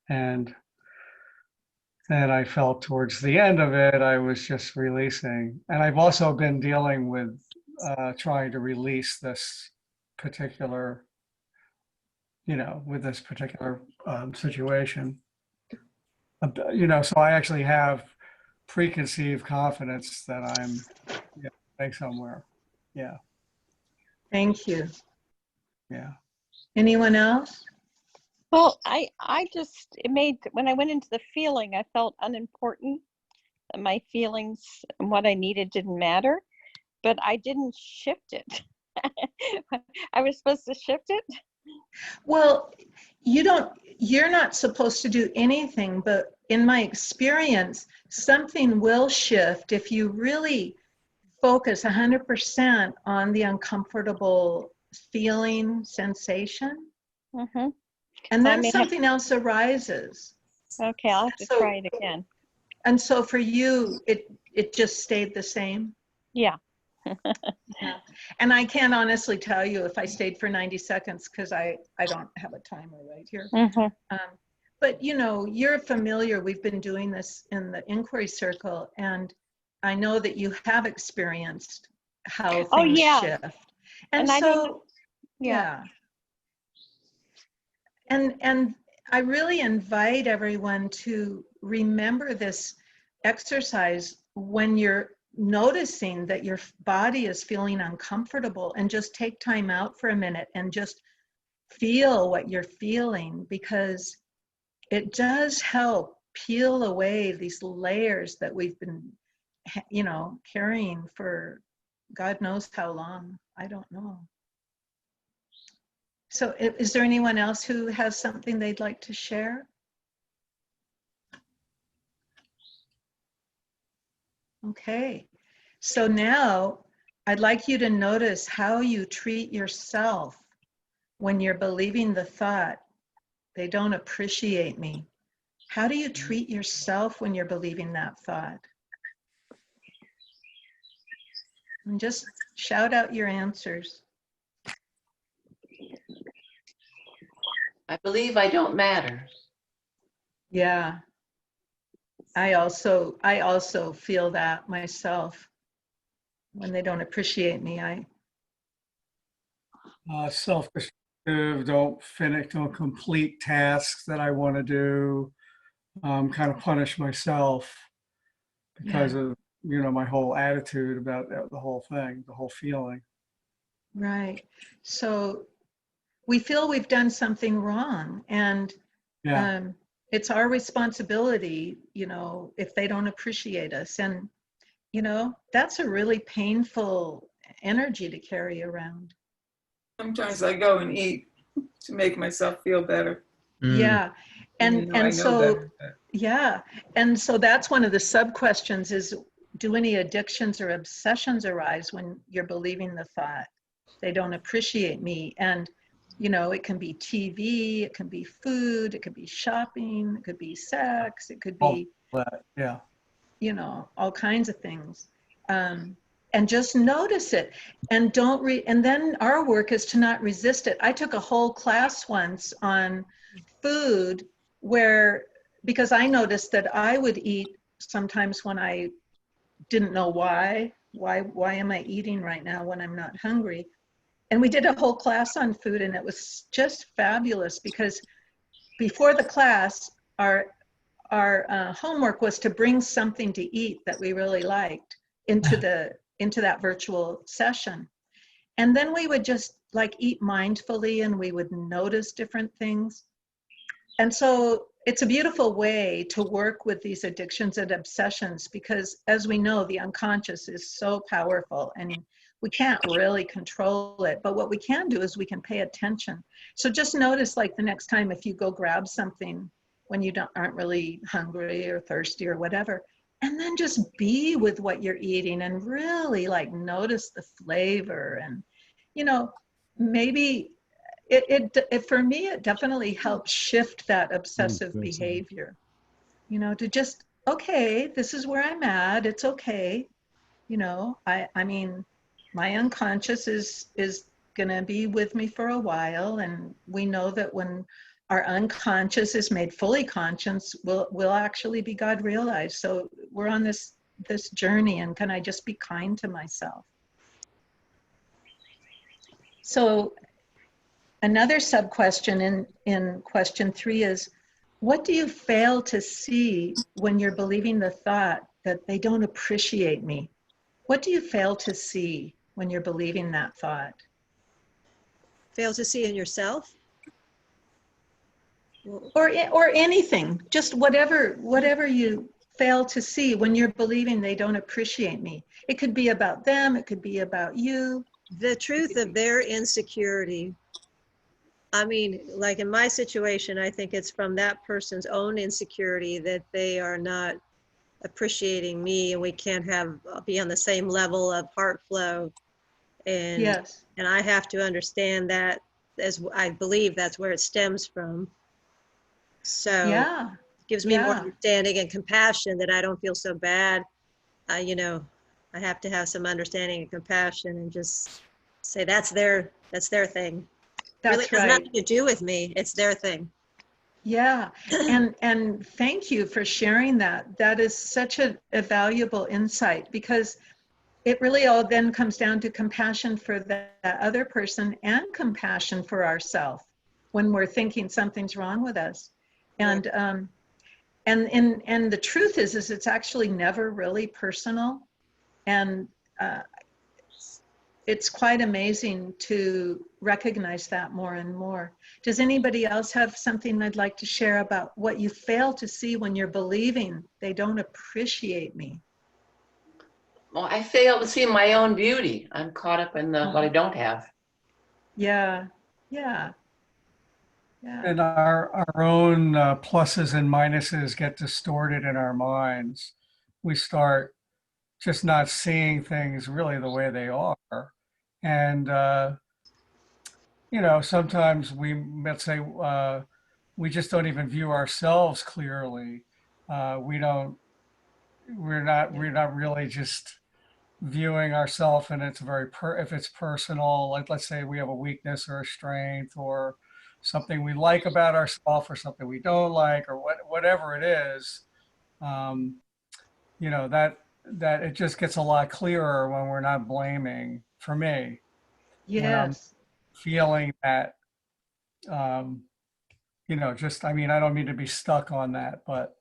and then I felt towards the end of it, I was just releasing. And I've also been dealing with trying to release this particular, with this particular situation. So I actually have preconceived confidence that I'm getting somewhere. Yeah, Thank you. yeah. Anyone else? Well, when I went into the feeling, I felt unimportant. My feelings and what I needed didn't matter, but I didn't shift it. I was supposed to shift it. Well, you're not supposed to do anything, but in my experience, something will shift if you really focus 100% on the uncomfortable feeling, sensation, Mm-hmm. and So I then may something else arises. Okay, I'll have to try it again. And so for you, it just stayed the same? Yeah. Yeah. And I can't honestly tell you if I stayed for 90 seconds because I don't have a timer right here. Mm-hmm. But you're familiar, we've been doing this in the inquiry circle, and I know that you have experienced how things shift. And so, yeah. And I really invite everyone to remember this exercise when you're noticing that your body is feeling uncomfortable, and just take time out for a minute and just feel what you're feeling, because it does help peel away these layers that we've been, carrying for God knows how long. I don't know. So is there anyone else who has something they'd like to share? Okay. So now I'd like you to notice how you treat yourself when you're believing the thought, they don't appreciate me. How do you treat yourself when you're believing that thought? And just shout out your answers. I believe I don't matter. Yeah. I also feel that myself. When they don't appreciate me, Self-destructive, don't complete tasks that I want to do, kind of punish myself because of, my whole attitude about the whole thing, the whole feeling. right. So we feel we've done something wrong, and Yeah. it's our responsibility, if they don't appreciate us. And, that's a really painful energy to carry around. Sometimes I go and eat to make myself feel better. Yeah. Even though I And know so, better, but- yeah. And so that's one of the sub questions is, do any addictions or obsessions arise when you're believing the thought, they don't appreciate me? And, it can be TV, it can be food, it could be shopping, it could be sex, it could All be, that, yeah. all kinds of things. And just notice it, and and then our work is to not resist it. I took a whole class once on food because I noticed that I would eat sometimes when I didn't know why am I eating right now when I'm not hungry? And we did a whole class on food, and it was just fabulous because before the class, our homework was to bring something to eat that we really liked into that virtual session. And then we would just eat mindfully, and we would notice different things. And so it's a beautiful way to work with these addictions and obsessions, because as we know, the unconscious is so powerful and we can't really control it. But what we can do is we can pay attention. So just notice, the next time if you go grab something when you aren't really hungry or thirsty or whatever, and then just be with what you're eating and really notice the flavor. And maybe it for me, it definitely helps shift that obsessive behavior, to just, okay, this is where I'm at, it's okay. I mean, my unconscious is gonna be with me for a while, and we know that when our unconscious is made fully conscious, we'll actually be God realized. So we're on this journey, and can I just be kind to myself? So another sub question in question 3 is, what do you fail to see when you're believing the thought that they don't appreciate me? What do you fail to see when you're believing that thought? Fail to see in yourself? Or anything, just whatever you fail to see when you're believing they don't appreciate me. It could be about them, it could be about you. The truth of their insecurity. I mean, in my situation, I think it's from that person's own insecurity that they are not appreciating me, and we can't be on the same level of heart flow. And yes. And I have to understand that, as I believe that's where it stems from. So yeah, it gives me more understanding and compassion, that I don't feel so bad. I have to have some understanding and compassion, and just say that's their thing. That's really has right. nothing to do with me. It's their thing. Yeah, and thank you for sharing that. That is such a valuable insight, because it really all then comes down to compassion for that other person and compassion for ourselves when we're thinking something's wrong with us. And Right. And the truth is it's actually never really personal. And it's quite amazing to recognize that more and more. Does anybody else have something they'd like to share about what you fail to see when you're believing they don't appreciate me? Well, I fail to see my own beauty. I'm caught up in what I don't have. Yeah. And our own pluses and minuses get distorted in our minds. We start just not seeing things really the way they are. And sometimes let's say, we just don't even view ourselves clearly. We're not really just viewing ourselves, and it's if it's personal, like let's say we have a weakness or a strength or something we like about ourselves or something we don't like or whatever it is, um, that it just gets a lot clearer when we're not blaming. For me, when I'm Yes. feeling that, um, just, I mean, I don't mean to be stuck on that, but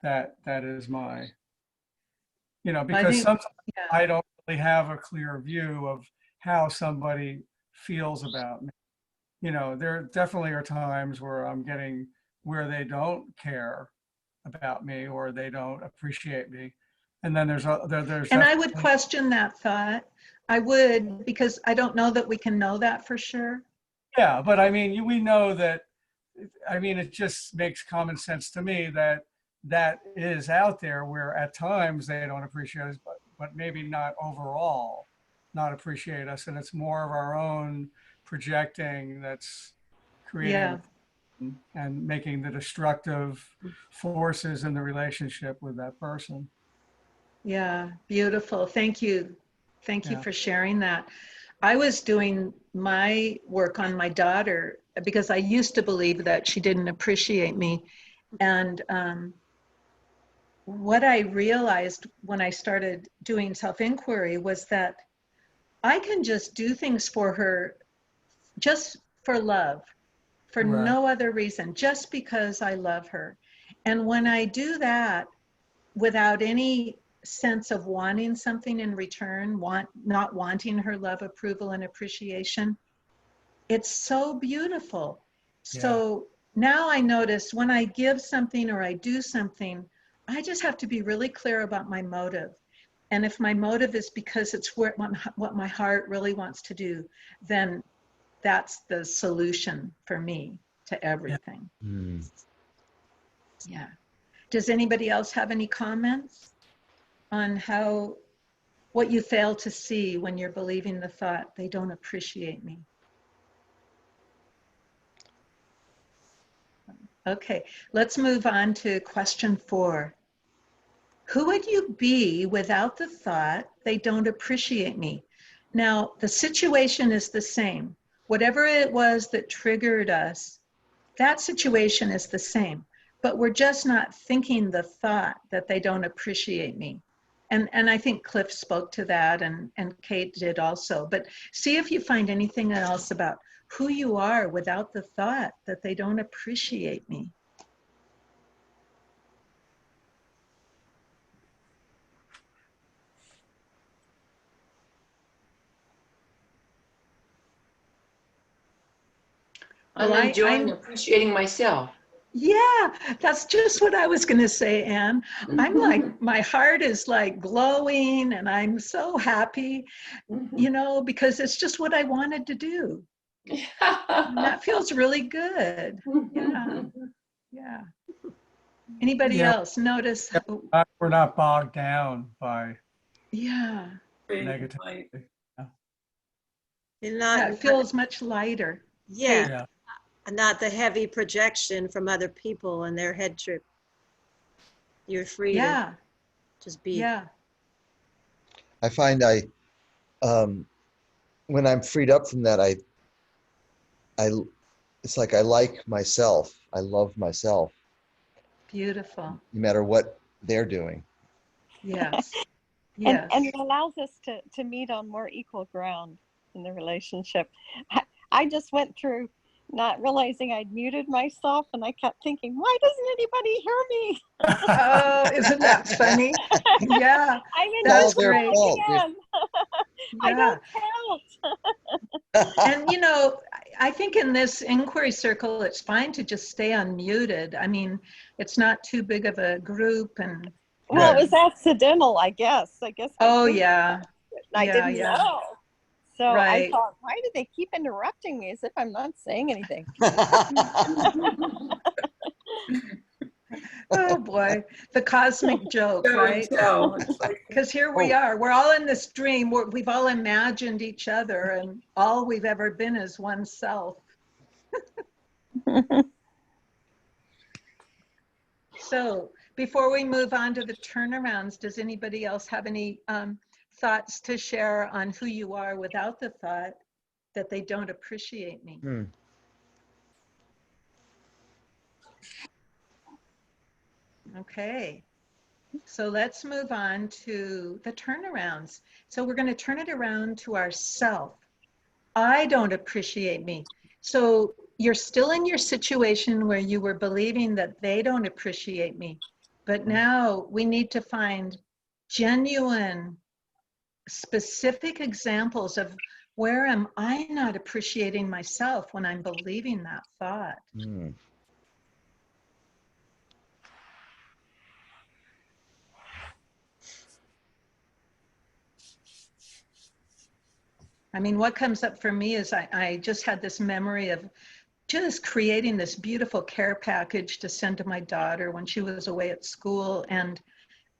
that is I because think, sometimes yeah. I don't really have a clear view of how somebody feels about me. There definitely are times where they don't care about me or they don't appreciate me. And then there's And I would definitely, question that thought. I would, because I don't know that we can know that for sure. yeah, but I mean, we know that, I mean, it just makes common sense to me that that is out there where at times they don't appreciate us, but maybe not overall, not appreciate us. And it's more of our own projecting that's creating Yeah. the and making the destructive forces in the relationship with that person. Yeah. Beautiful. Thank you. Thank you Yeah. for sharing that. I was doing my work on my daughter because I used to believe that she didn't appreciate me. And what I realized when I started doing self-inquiry was that I can just do things for her just for love, for Right. no other reason, just because I love her. And when I do that without any sense of wanting something in return, not wanting her love, approval, and appreciation, it's so beautiful. Yeah. So now I notice when I give something or I do something, I just have to be really clear about my motive. And if my motive is because it's what my heart really wants to do, then that's the solution for me to Yeah. everything. Hmm. Yeah. Does anybody else have any comments on what you fail to see when you're believing the thought, they don't appreciate me? Okay, let's move on to question 4. Who would you be without the thought, they don't appreciate me? Now, the situation is the same. Whatever it was that triggered us, that situation is the same, but we're just not thinking the thought that they don't appreciate me. And I think Cliff spoke to that and Kate did also. But see if you find anything else about who you are without the thought that they don't appreciate me. I'm enjoying appreciating myself. Yeah, that's just what I was going to say, Anne. I'm like, my heart is like glowing and I'm so happy, because it's just what I wanted to do. And that feels really good. Yeah, yeah. Anybody Yeah. else notice? We're not bogged down by Yeah, negativity. Like, Yeah. And yeah, it feels much lighter. yeah, Yeah. not the heavy projection from other people and their head trip. You're free to Yeah, just be. yeah, I find when I'm freed up from that, it's like I like myself. I love myself, beautiful. no matter what they're doing. Yes, And yes. it allows us to meet on more equal ground in the relationship. I just went through not realizing I'd muted myself, and I kept thinking, why doesn't anybody hear me? Oh, isn't that funny? Yeah, I'm in that's It's all their great. fault. again. I Yeah. don't count. And I think in this inquiry circle, it's fine to just stay unmuted. I mean, it's not too big of a group and Well, it Right. was accidental, I guess. I guess my oh finger yeah, and I yeah, didn't yeah. know. So I Right. thought, why do they keep interrupting me as if I'm not saying anything? Oh boy, the cosmic joke, Show and right? tell. It's like, Because here we are, we're all in this dream. We've all imagined each other, and all we've ever been is oneself. So before we move on to the turnarounds, does anybody else have any thoughts to share on who you are without the thought that they don't appreciate me? Okay, so let's move on to the turnarounds. So we're going to turn it around to ourself. I don't appreciate me. So you're still in your situation where you were believing that they don't appreciate me. But now we need to find genuine, specific examples of where am I not appreciating myself when I'm believing that thought. I mean, what comes up for me is I just had this memory of just creating this beautiful care package to send to my daughter when she was away at school. And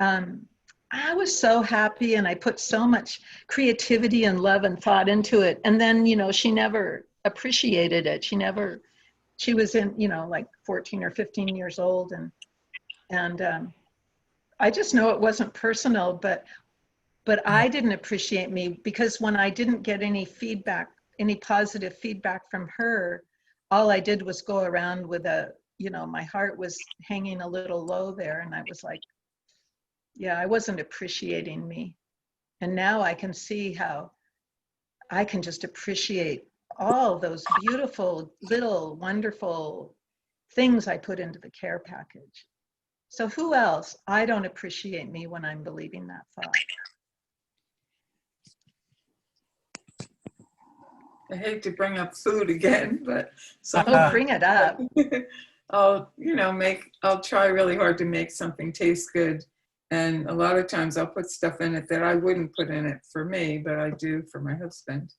I was so happy, and I put so much creativity and love and thought into it. And then, you know, she never appreciated it. She was in, you know, like 14 or 15 years old. And I just know it wasn't personal, but I didn't appreciate me, because when I didn't get any feedback, any positive feedback from her, all I did was go around with my heart was hanging a little low there. And I was like, yeah, I wasn't appreciating me. And now I can see how I can just appreciate all those beautiful, little, wonderful things I put into the care package. So who else? I don't appreciate me when I'm believing that thought. I hate to bring up food again, but Bring it up. I'll try really hard to make something taste good. And a lot of times I'll put stuff in it that I wouldn't put in it for me, but I do for my husband.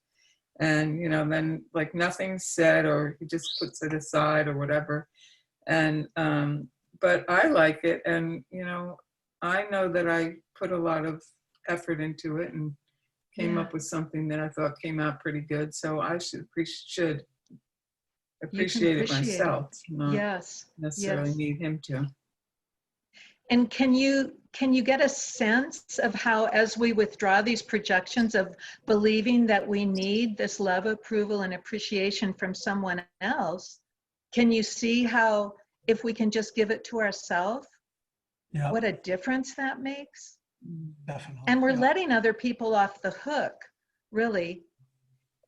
And, then like nothing's said, or he just puts it aside or whatever. And, but I like it. And, I know that I put a lot of effort into it and came up with something that I thought came out pretty good. So I should appreciate it myself, not necessarily need him to. And can you get a sense of how, as we withdraw these projections of believing that we need this love, approval, and appreciation from someone else, can you see how, if we can just give it to ourselves, what a difference that makes? Definitely. And we're letting other people off the hook, really.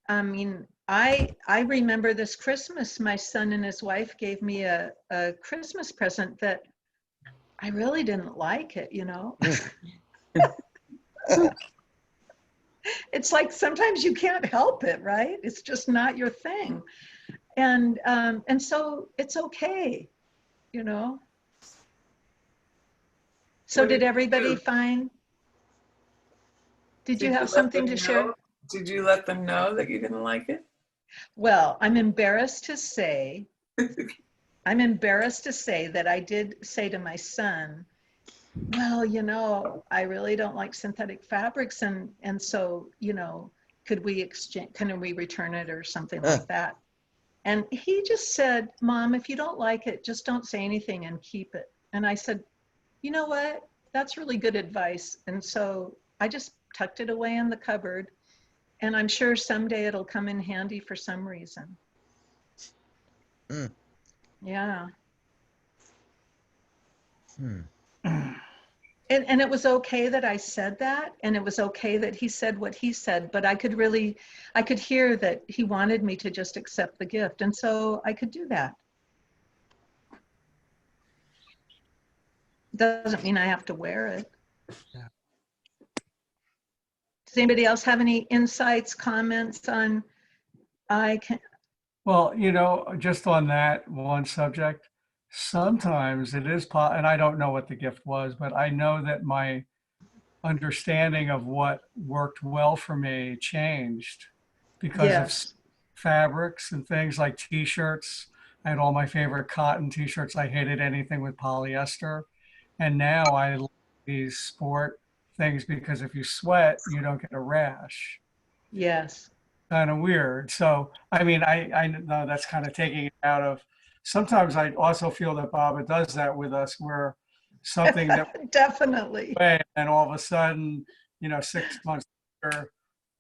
I mean, I remember this Christmas, my son and his wife gave me a Christmas present that I really didn't like it, It's like sometimes you can't help it, right? It's just not your thing. And so it's okay, So did everybody find? Did you have something to share? Did you let them know that you didn't like it? Well, I'm embarrassed to say that I did say to my son, well, I really don't like synthetic fabrics. And so, could we return it or something like that? And he just said, Mom, if you don't like it, just don't say anything and keep it. And I said, you know what? That's really good advice. And so I just tucked it away in the cupboard. And I'm sure someday it'll come in handy for some reason. Yeah. And it was okay that I said that, and it was okay that he said what he said, but I could hear that he wanted me to just accept the gift, and so I could do that. Doesn't mean I have to wear it. Yeah. Does anybody else have any insights, comments on Well, just on that one subject, sometimes it is, and I don't know what the gift was, but I know that my understanding of what worked well for me changed because of fabrics and things like t-shirts. I had all my favorite cotton t-shirts. I hated anything with polyester. And now I like these sport things because if you sweat, you don't get a rash. Yes. Kind of weird. So, I mean, I know that's kind of taking it out of, sometimes I also feel that Baba does that with us where something that Definitely. way and all of a sudden, 6 months later,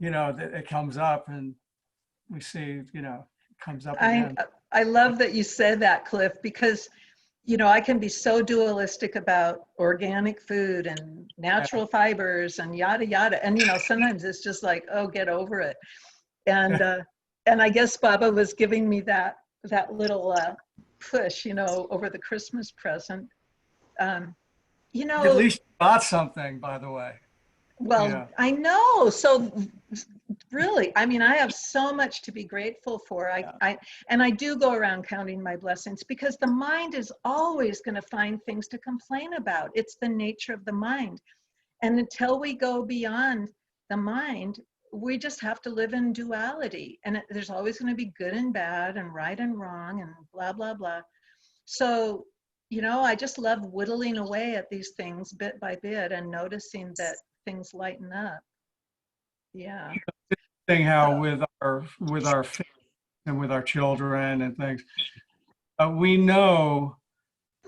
that it comes up and we see, it comes up I again. I love that you said that, Cliff, because I can be so dualistic about organic food and natural fibers and yada yada, and sometimes it's just like, oh, get over it. And I guess Baba was giving me that little push, over the Christmas present. At least you got something, by the way. Well, Yeah. I know. So really, I mean, I have so much to be grateful for. I do go around counting my blessings because the mind is always going to find things to complain about. It's the nature of the mind. And until we go beyond the mind, we just have to live in duality. And there's always going to be good and bad and right and wrong and blah, blah, blah. So, I just love whittling away at these things bit by bit and noticing that things lighten up. Yeah. Thing how with our faith and with our children and things, we know,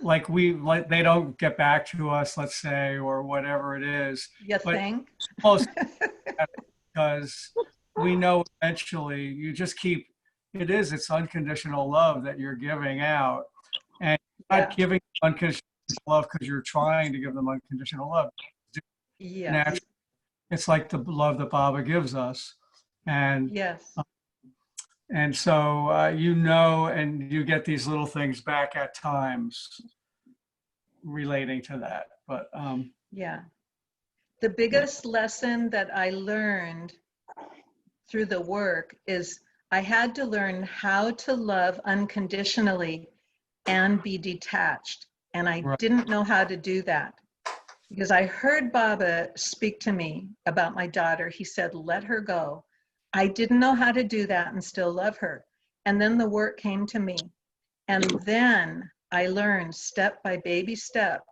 like they don't get back to us, let's say, or whatever it is. You think? Most because we know eventually you just keep. It's unconditional love that you're giving out, and you're not giving unconditional love because you're trying to give them unconditional love. Yeah. Naturally, it's like the love that Baba gives us. And yes. And so, and you get these little things back at times relating to that. But yeah. The biggest lesson that I learned through the work is I had to learn how to love unconditionally and be detached. And I didn't know how to do that. Because I heard Baba speak to me about my daughter. He said, let her go. I didn't know how to do that and still love her. And then the work came to me. And then I learned step by baby step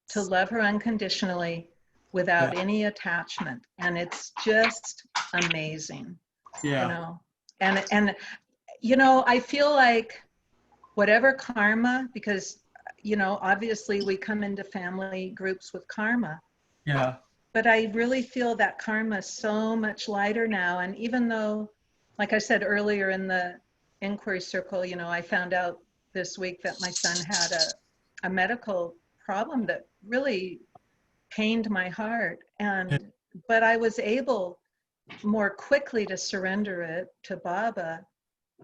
to love her unconditionally without any attachment. And it's just amazing. yeah. And I feel like whatever karma, because obviously we come into family groups with karma. Yeah. But I really feel that karma is so much lighter now. And even though, like I said earlier in the inquiry circle, I found out this week that my son had a medical problem that really pained my heart. But I was able more quickly to surrender it to Baba.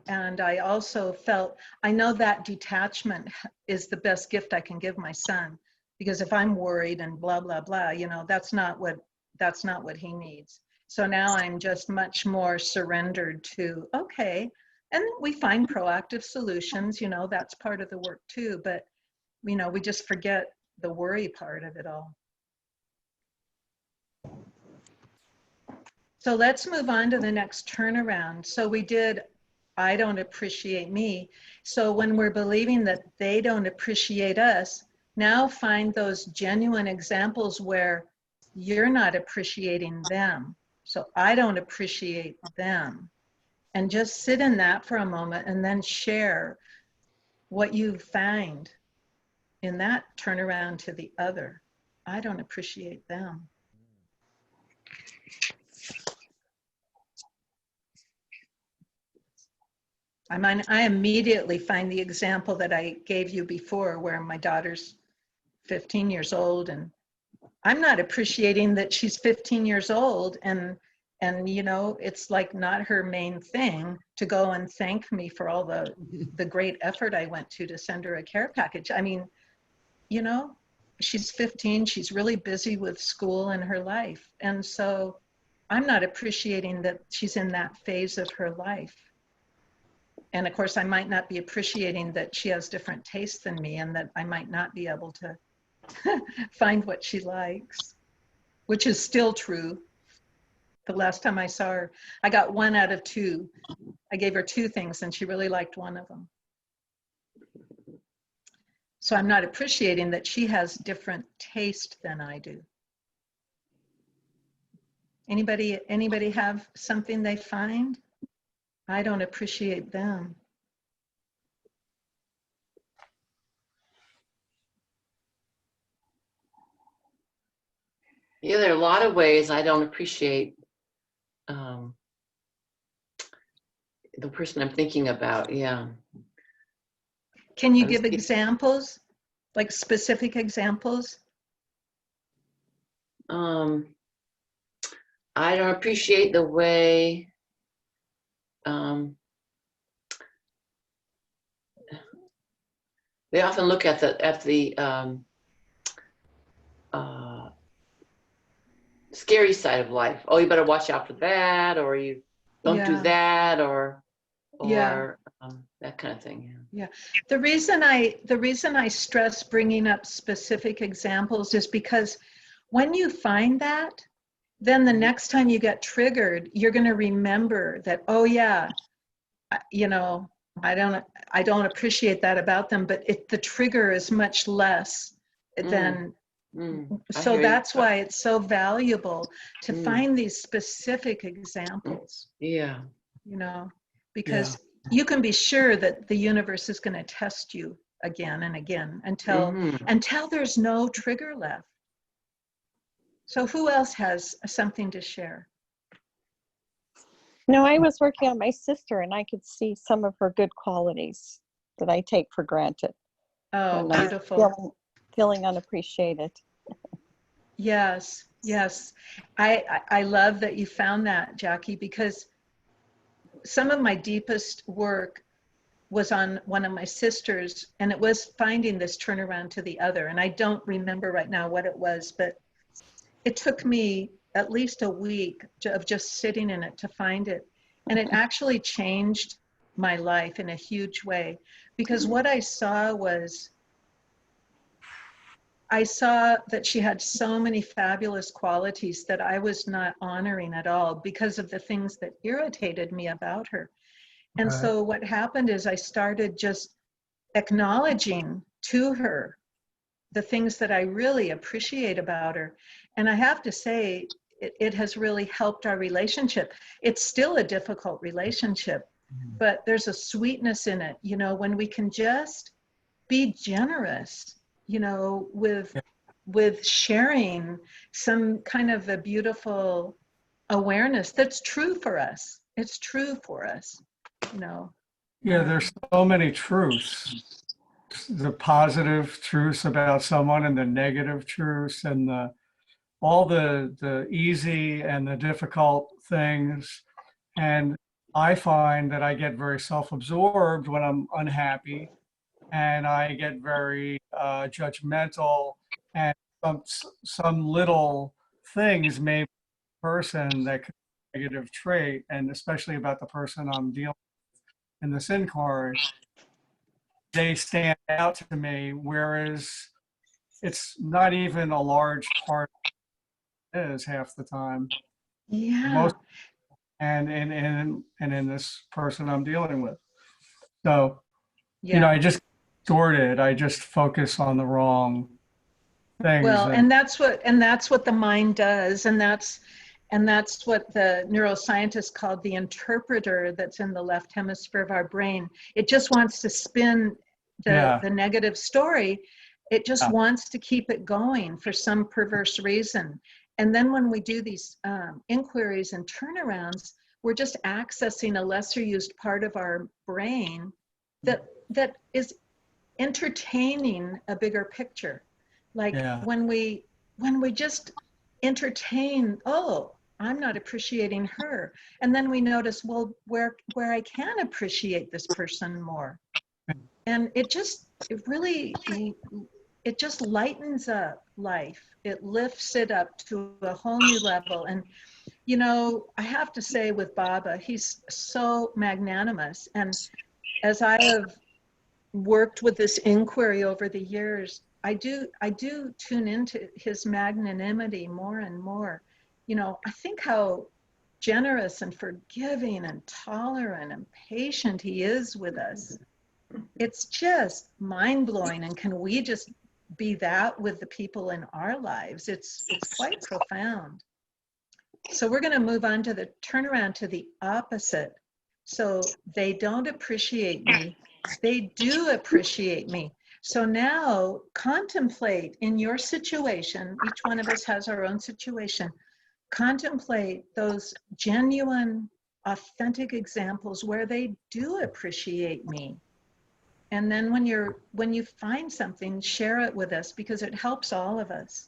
And I also felt, I know that detachment is the best gift I can give my son, because if I'm worried and blah, blah, blah, that's not what he needs. So now I'm just much more surrendered to, okay. And we find proactive solutions, that's part of the work too. But, we just forget the worry part of it all. So let's move on to the next turnaround. So we did, I don't appreciate me. So when we're believing that they don't appreciate us, now find those genuine examples where you're not appreciating them. So I don't appreciate them. And just sit in that for a moment and then share what you find in that turnaround to the other. I don't appreciate them. I immediately find the example that I gave you before, where my daughter's 15 years old and I'm not appreciating that she's 15 years old and it's like not her main thing to go and thank me for all the great effort I went to send her a care package. I mean, she's 15, she's really busy with school and her life. And so I'm not appreciating that she's in that phase of her life. And of course, I might not be appreciating that she has different tastes than me and that I might not be able to find what she likes, which is still true. The last time I saw her, I got 1 out of 2. I gave her 2 things and she really liked one of them. So I'm not appreciating that she has different taste than I do. Anybody have something they find? I don't appreciate them. Yeah, there are a lot of ways I don't appreciate the person I'm thinking about. Yeah. Can you I was give examples, like specific examples? I don't appreciate the way they often look at the scary side of life. Oh, you better watch out for that, or you don't do Yeah. that, or Yeah. that kind of thing. Yeah. The reason I stress bringing up specific examples is because when you find that, then the next time you get triggered, you're going to remember that, oh yeah, you know, I don't appreciate that about them, but the trigger is much less than, so that's why it's so valuable to find these specific examples. Yeah. You know, because you can be sure that the universe is going to test you again and again until there's no trigger left. So who else has something to share? No, I was working on my sister and I could see some of her good qualities that I take for granted. Oh, beautiful. Feeling unappreciated. Yes, yes. I love that you found that, Jackie, because some of my deepest work was on one of my sisters, and it was finding this turnaround to the other. And I don't remember right now what it was, but it took me at least a week of just sitting in it to find it. And it actually changed my life in a huge way, because what I saw was, I saw that she had so many fabulous qualities that I was not honoring at all because of the things that irritated me about her. And so what happened is I started just acknowledging to her the things that I really appreciate about her. And I have to say, it has really helped our relationship. It's still a difficult relationship, but there's a sweetness in it, you know, when we can just be generous, you know, with sharing some kind of a beautiful awareness that's true for us. It's true for us, you know. Yeah, there's so many truths. The positive truths about someone and the negative truths and all the easy and the difficult things. And I find that I get very self-absorbed when I'm unhappy, and I get very judgmental, and some little things may be a person that could be a negative trait, and especially about the person I'm dealing with in this inquiry, they stand out to me, whereas it's not even a large part of it is half the time. Yeah. Most and in this person I'm dealing with. So, Yeah. you know, I just distorted. I just focus on the wrong things. Well, and that's what the mind does, and that's what the neuroscientists called the interpreter that's in the left hemisphere of our brain. It just wants to spin the negative story. It just wants to keep it going for some perverse reason. And then when we do these inquiries and turnarounds, we're just accessing a lesser used part of our brain that is entertaining a bigger picture. Like when we just entertain, oh, I'm not appreciating her. And then we notice, well, where I can appreciate this person more. And it just lightens up life. It lifts it up to a whole new level. And, you know, I have to say with Baba, he's so magnanimous. And as I have worked with this inquiry over the years, I do tune into his magnanimity more and more. You know, I think how generous and forgiving and tolerant and patient he is with us. It's just mind-blowing. And can we just be that with the people in our lives? It's quite profound. So we're going to move on to the turnaround to the opposite. So they don't appreciate me. They do appreciate me. So now contemplate in your situation. Each one of us has our own situation. Contemplate those genuine, authentic examples where they do appreciate me. And then when you find something, share it with us, because it helps all of us.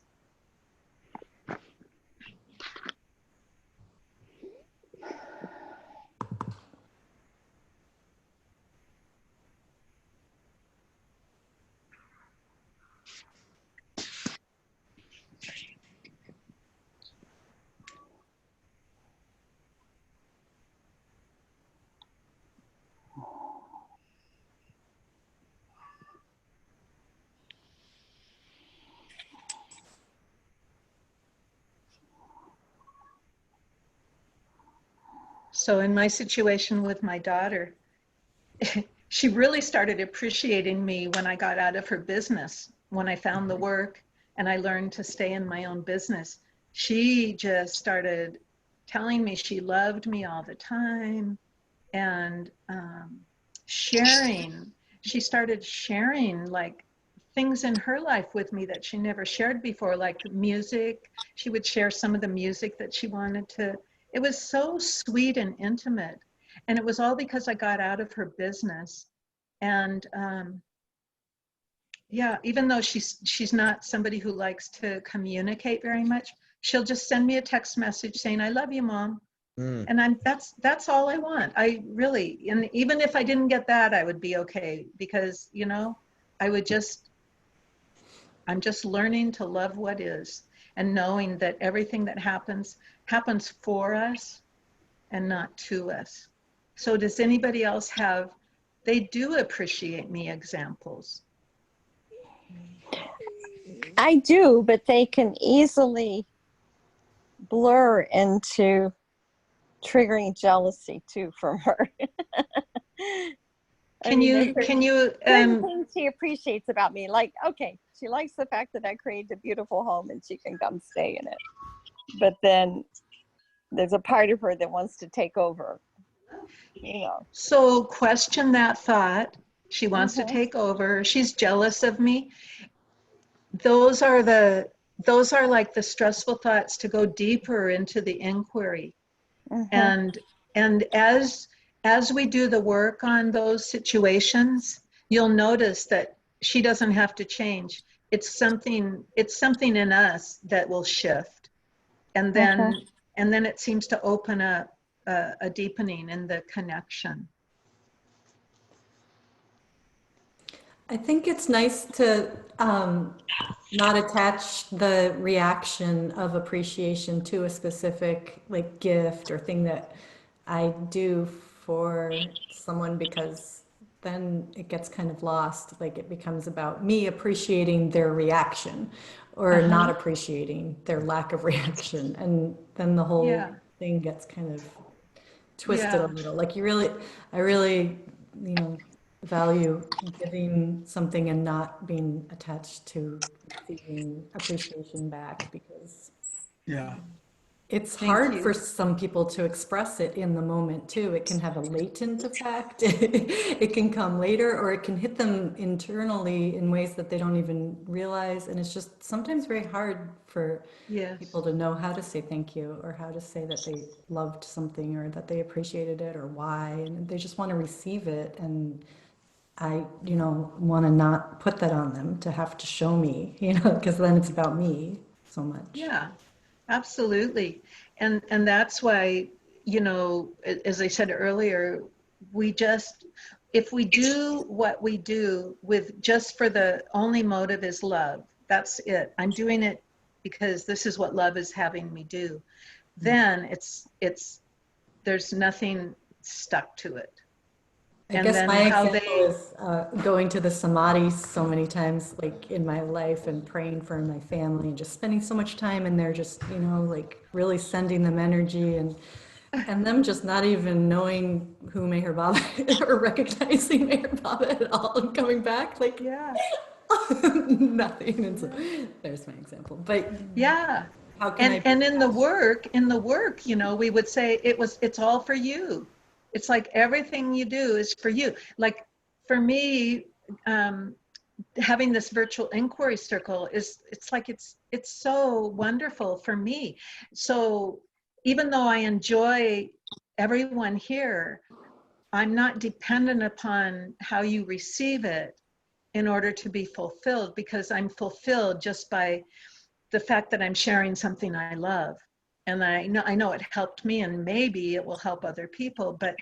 So in my situation with my daughter, she really started appreciating me when I got out of her business, when I found the work and I learned to stay in my own business. She just started telling me she loved me all the time, and sharing. She started sharing like things in her life with me that she never shared before, like music. She would share some of the music that she wanted to. It was so sweet and intimate. And it was all because I got out of her business. And yeah, even though she's not somebody who likes to communicate very much, she'll just send me a text message saying, "I love you, Mom." And that's all I want. I really, and even if I didn't get that, I would be okay, because, you know, I'm just learning to love what is, and knowing that everything that happens for us and not to us. So does anybody else have, they do appreciate me examples? I do, but they can easily blur into triggering jealousy too from her. Can you certain things she appreciates about me, like, okay, she likes the fact that I created a beautiful home and she can come stay in it, but then there's a part of her that wants to take over, you know. So question that thought. She wants to take over. She's jealous of me. Those are like the stressful thoughts to go deeper into the inquiry. And as we do the work on those situations, you'll notice that she doesn't have to change. It's something in us that will shift. And then it seems to open up a deepening in the connection. I think it's nice to not attach the reaction of appreciation to a specific like gift or thing that I do for someone, because then it gets kind of lost. Like it becomes about me appreciating their reaction or not appreciating their lack of reaction. And then the whole thing gets kind of twisted a little. Like I really, you know, value giving something and not being attached to receiving appreciation back, because it's hard for some people to express it in the moment too. It can have a latent effect. It can come later, or it can hit them internally in ways that they don't even realize. And it's just sometimes very hard for people to know how to say thank you, or how to say that they loved something, or that they appreciated it, or why. And they just want to receive it. And I, you know, want to not put that on them to have to show me, you know, because then it's about me so much. Yeah, absolutely. And that's why, you know, as I said earlier, if we do what we do with just for the only motive is love, that's it. I'm doing it because this is what love is having me do. Then there's nothing stuck to it. I guess my example is going to the samadhi so many times, like in my life, and praying for my family, and just spending so much time in there, just, you know, like really sending them energy. And And them just not even knowing who Meher Baba or recognizing Meher Baba at all and coming back like Yeah. nothing. And so there's my example. But Yeah. how can I? And in the work, you know, we would say it's all for you. It's like everything you do is for you. Like for me, having this virtual inquiry circle it's so wonderful for me. So even though I enjoy everyone here, I'm not dependent upon how you receive it in order to be fulfilled, because I'm fulfilled just by the fact that I'm sharing something I love. And I know it helped me, and maybe it will help other people. But,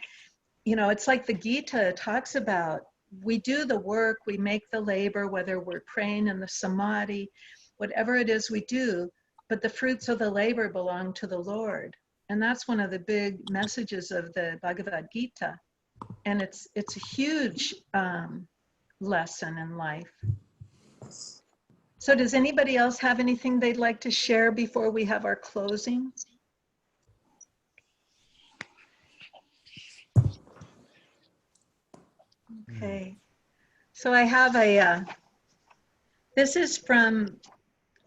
you know, it's like the Gita talks about, we do the work, we make the labor, whether we're praying in the samadhi, whatever it is we do, but the fruits of the labor belong to the Lord. And that's one of the big messages of the Bhagavad Gita. And it's a huge lesson in life. So does anybody else have anything they'd like to share before we have our closing? Okay. So I have this is from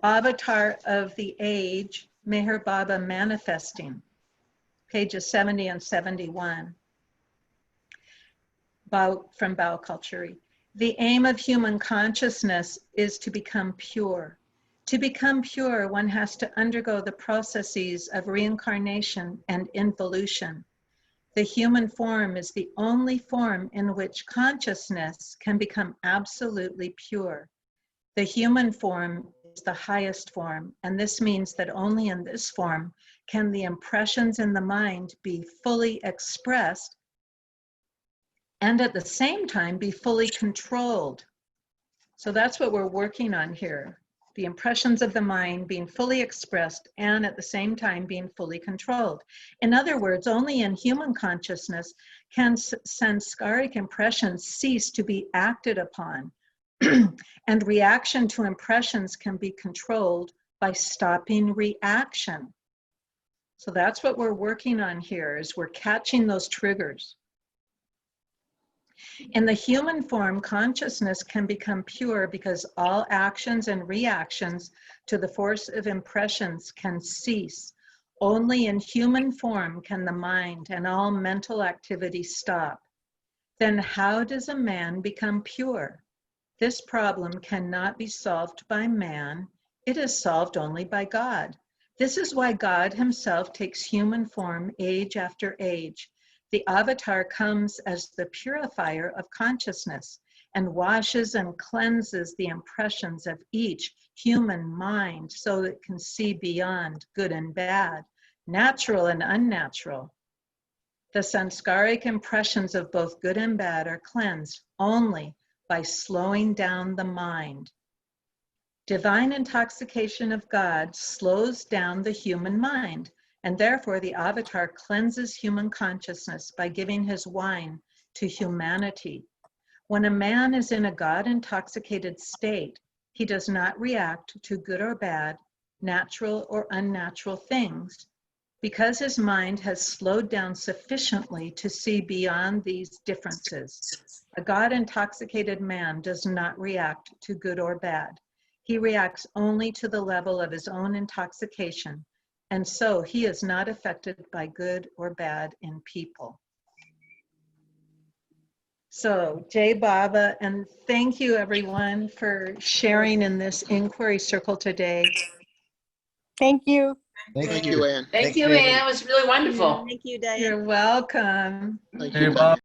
Avatar of the Age, Meher Baba Manifesting, pages 70 and 71, from Bao Kalchuri. The aim of human consciousness is to become pure. To become pure, one has to undergo the processes of reincarnation and involution. The human form is the only form in which consciousness can become absolutely pure. The human form is the highest form, and this means that only in this form can the impressions in the mind be fully expressed and at the same time be fully controlled. So that's what we're working on here. The impressions of the mind being fully expressed and at the same time being fully controlled. In other words, only in human consciousness can sanskaric impressions cease to be acted upon. And reaction to impressions can be controlled by stopping reaction. So that's what we're working on here, is we're catching those triggers. In the human form, consciousness can become pure because all actions and reactions to the force of impressions can cease. Only in human form can the mind and all mental activity stop. Then how does a man become pure? This problem cannot be solved by man. It is solved only by God. This is why God himself takes human form age after age. The avatar comes as the purifier of consciousness and washes and cleanses the impressions of each human mind so that it can see beyond good and bad, natural and unnatural. The sanskaric impressions of both good and bad are cleansed only by slowing down the mind. Divine intoxication of God slows down the human mind, and therefore the avatar cleanses human consciousness by giving his wine to humanity. When a man is in a God-intoxicated state, he does not react to good or bad, natural or unnatural things, because his mind has slowed down sufficiently to see beyond these differences. A God-intoxicated man does not react to good or bad. He reacts only to the level of his own intoxication, and so he is not affected by good or bad in people. So, Jai Baba, and thank you everyone for sharing in this inquiry circle today. Thank you. Thank you, Anne. Thank you, Anne. It was really wonderful. Thank you, Diane. You're welcome. Thank Hey, you, Bob.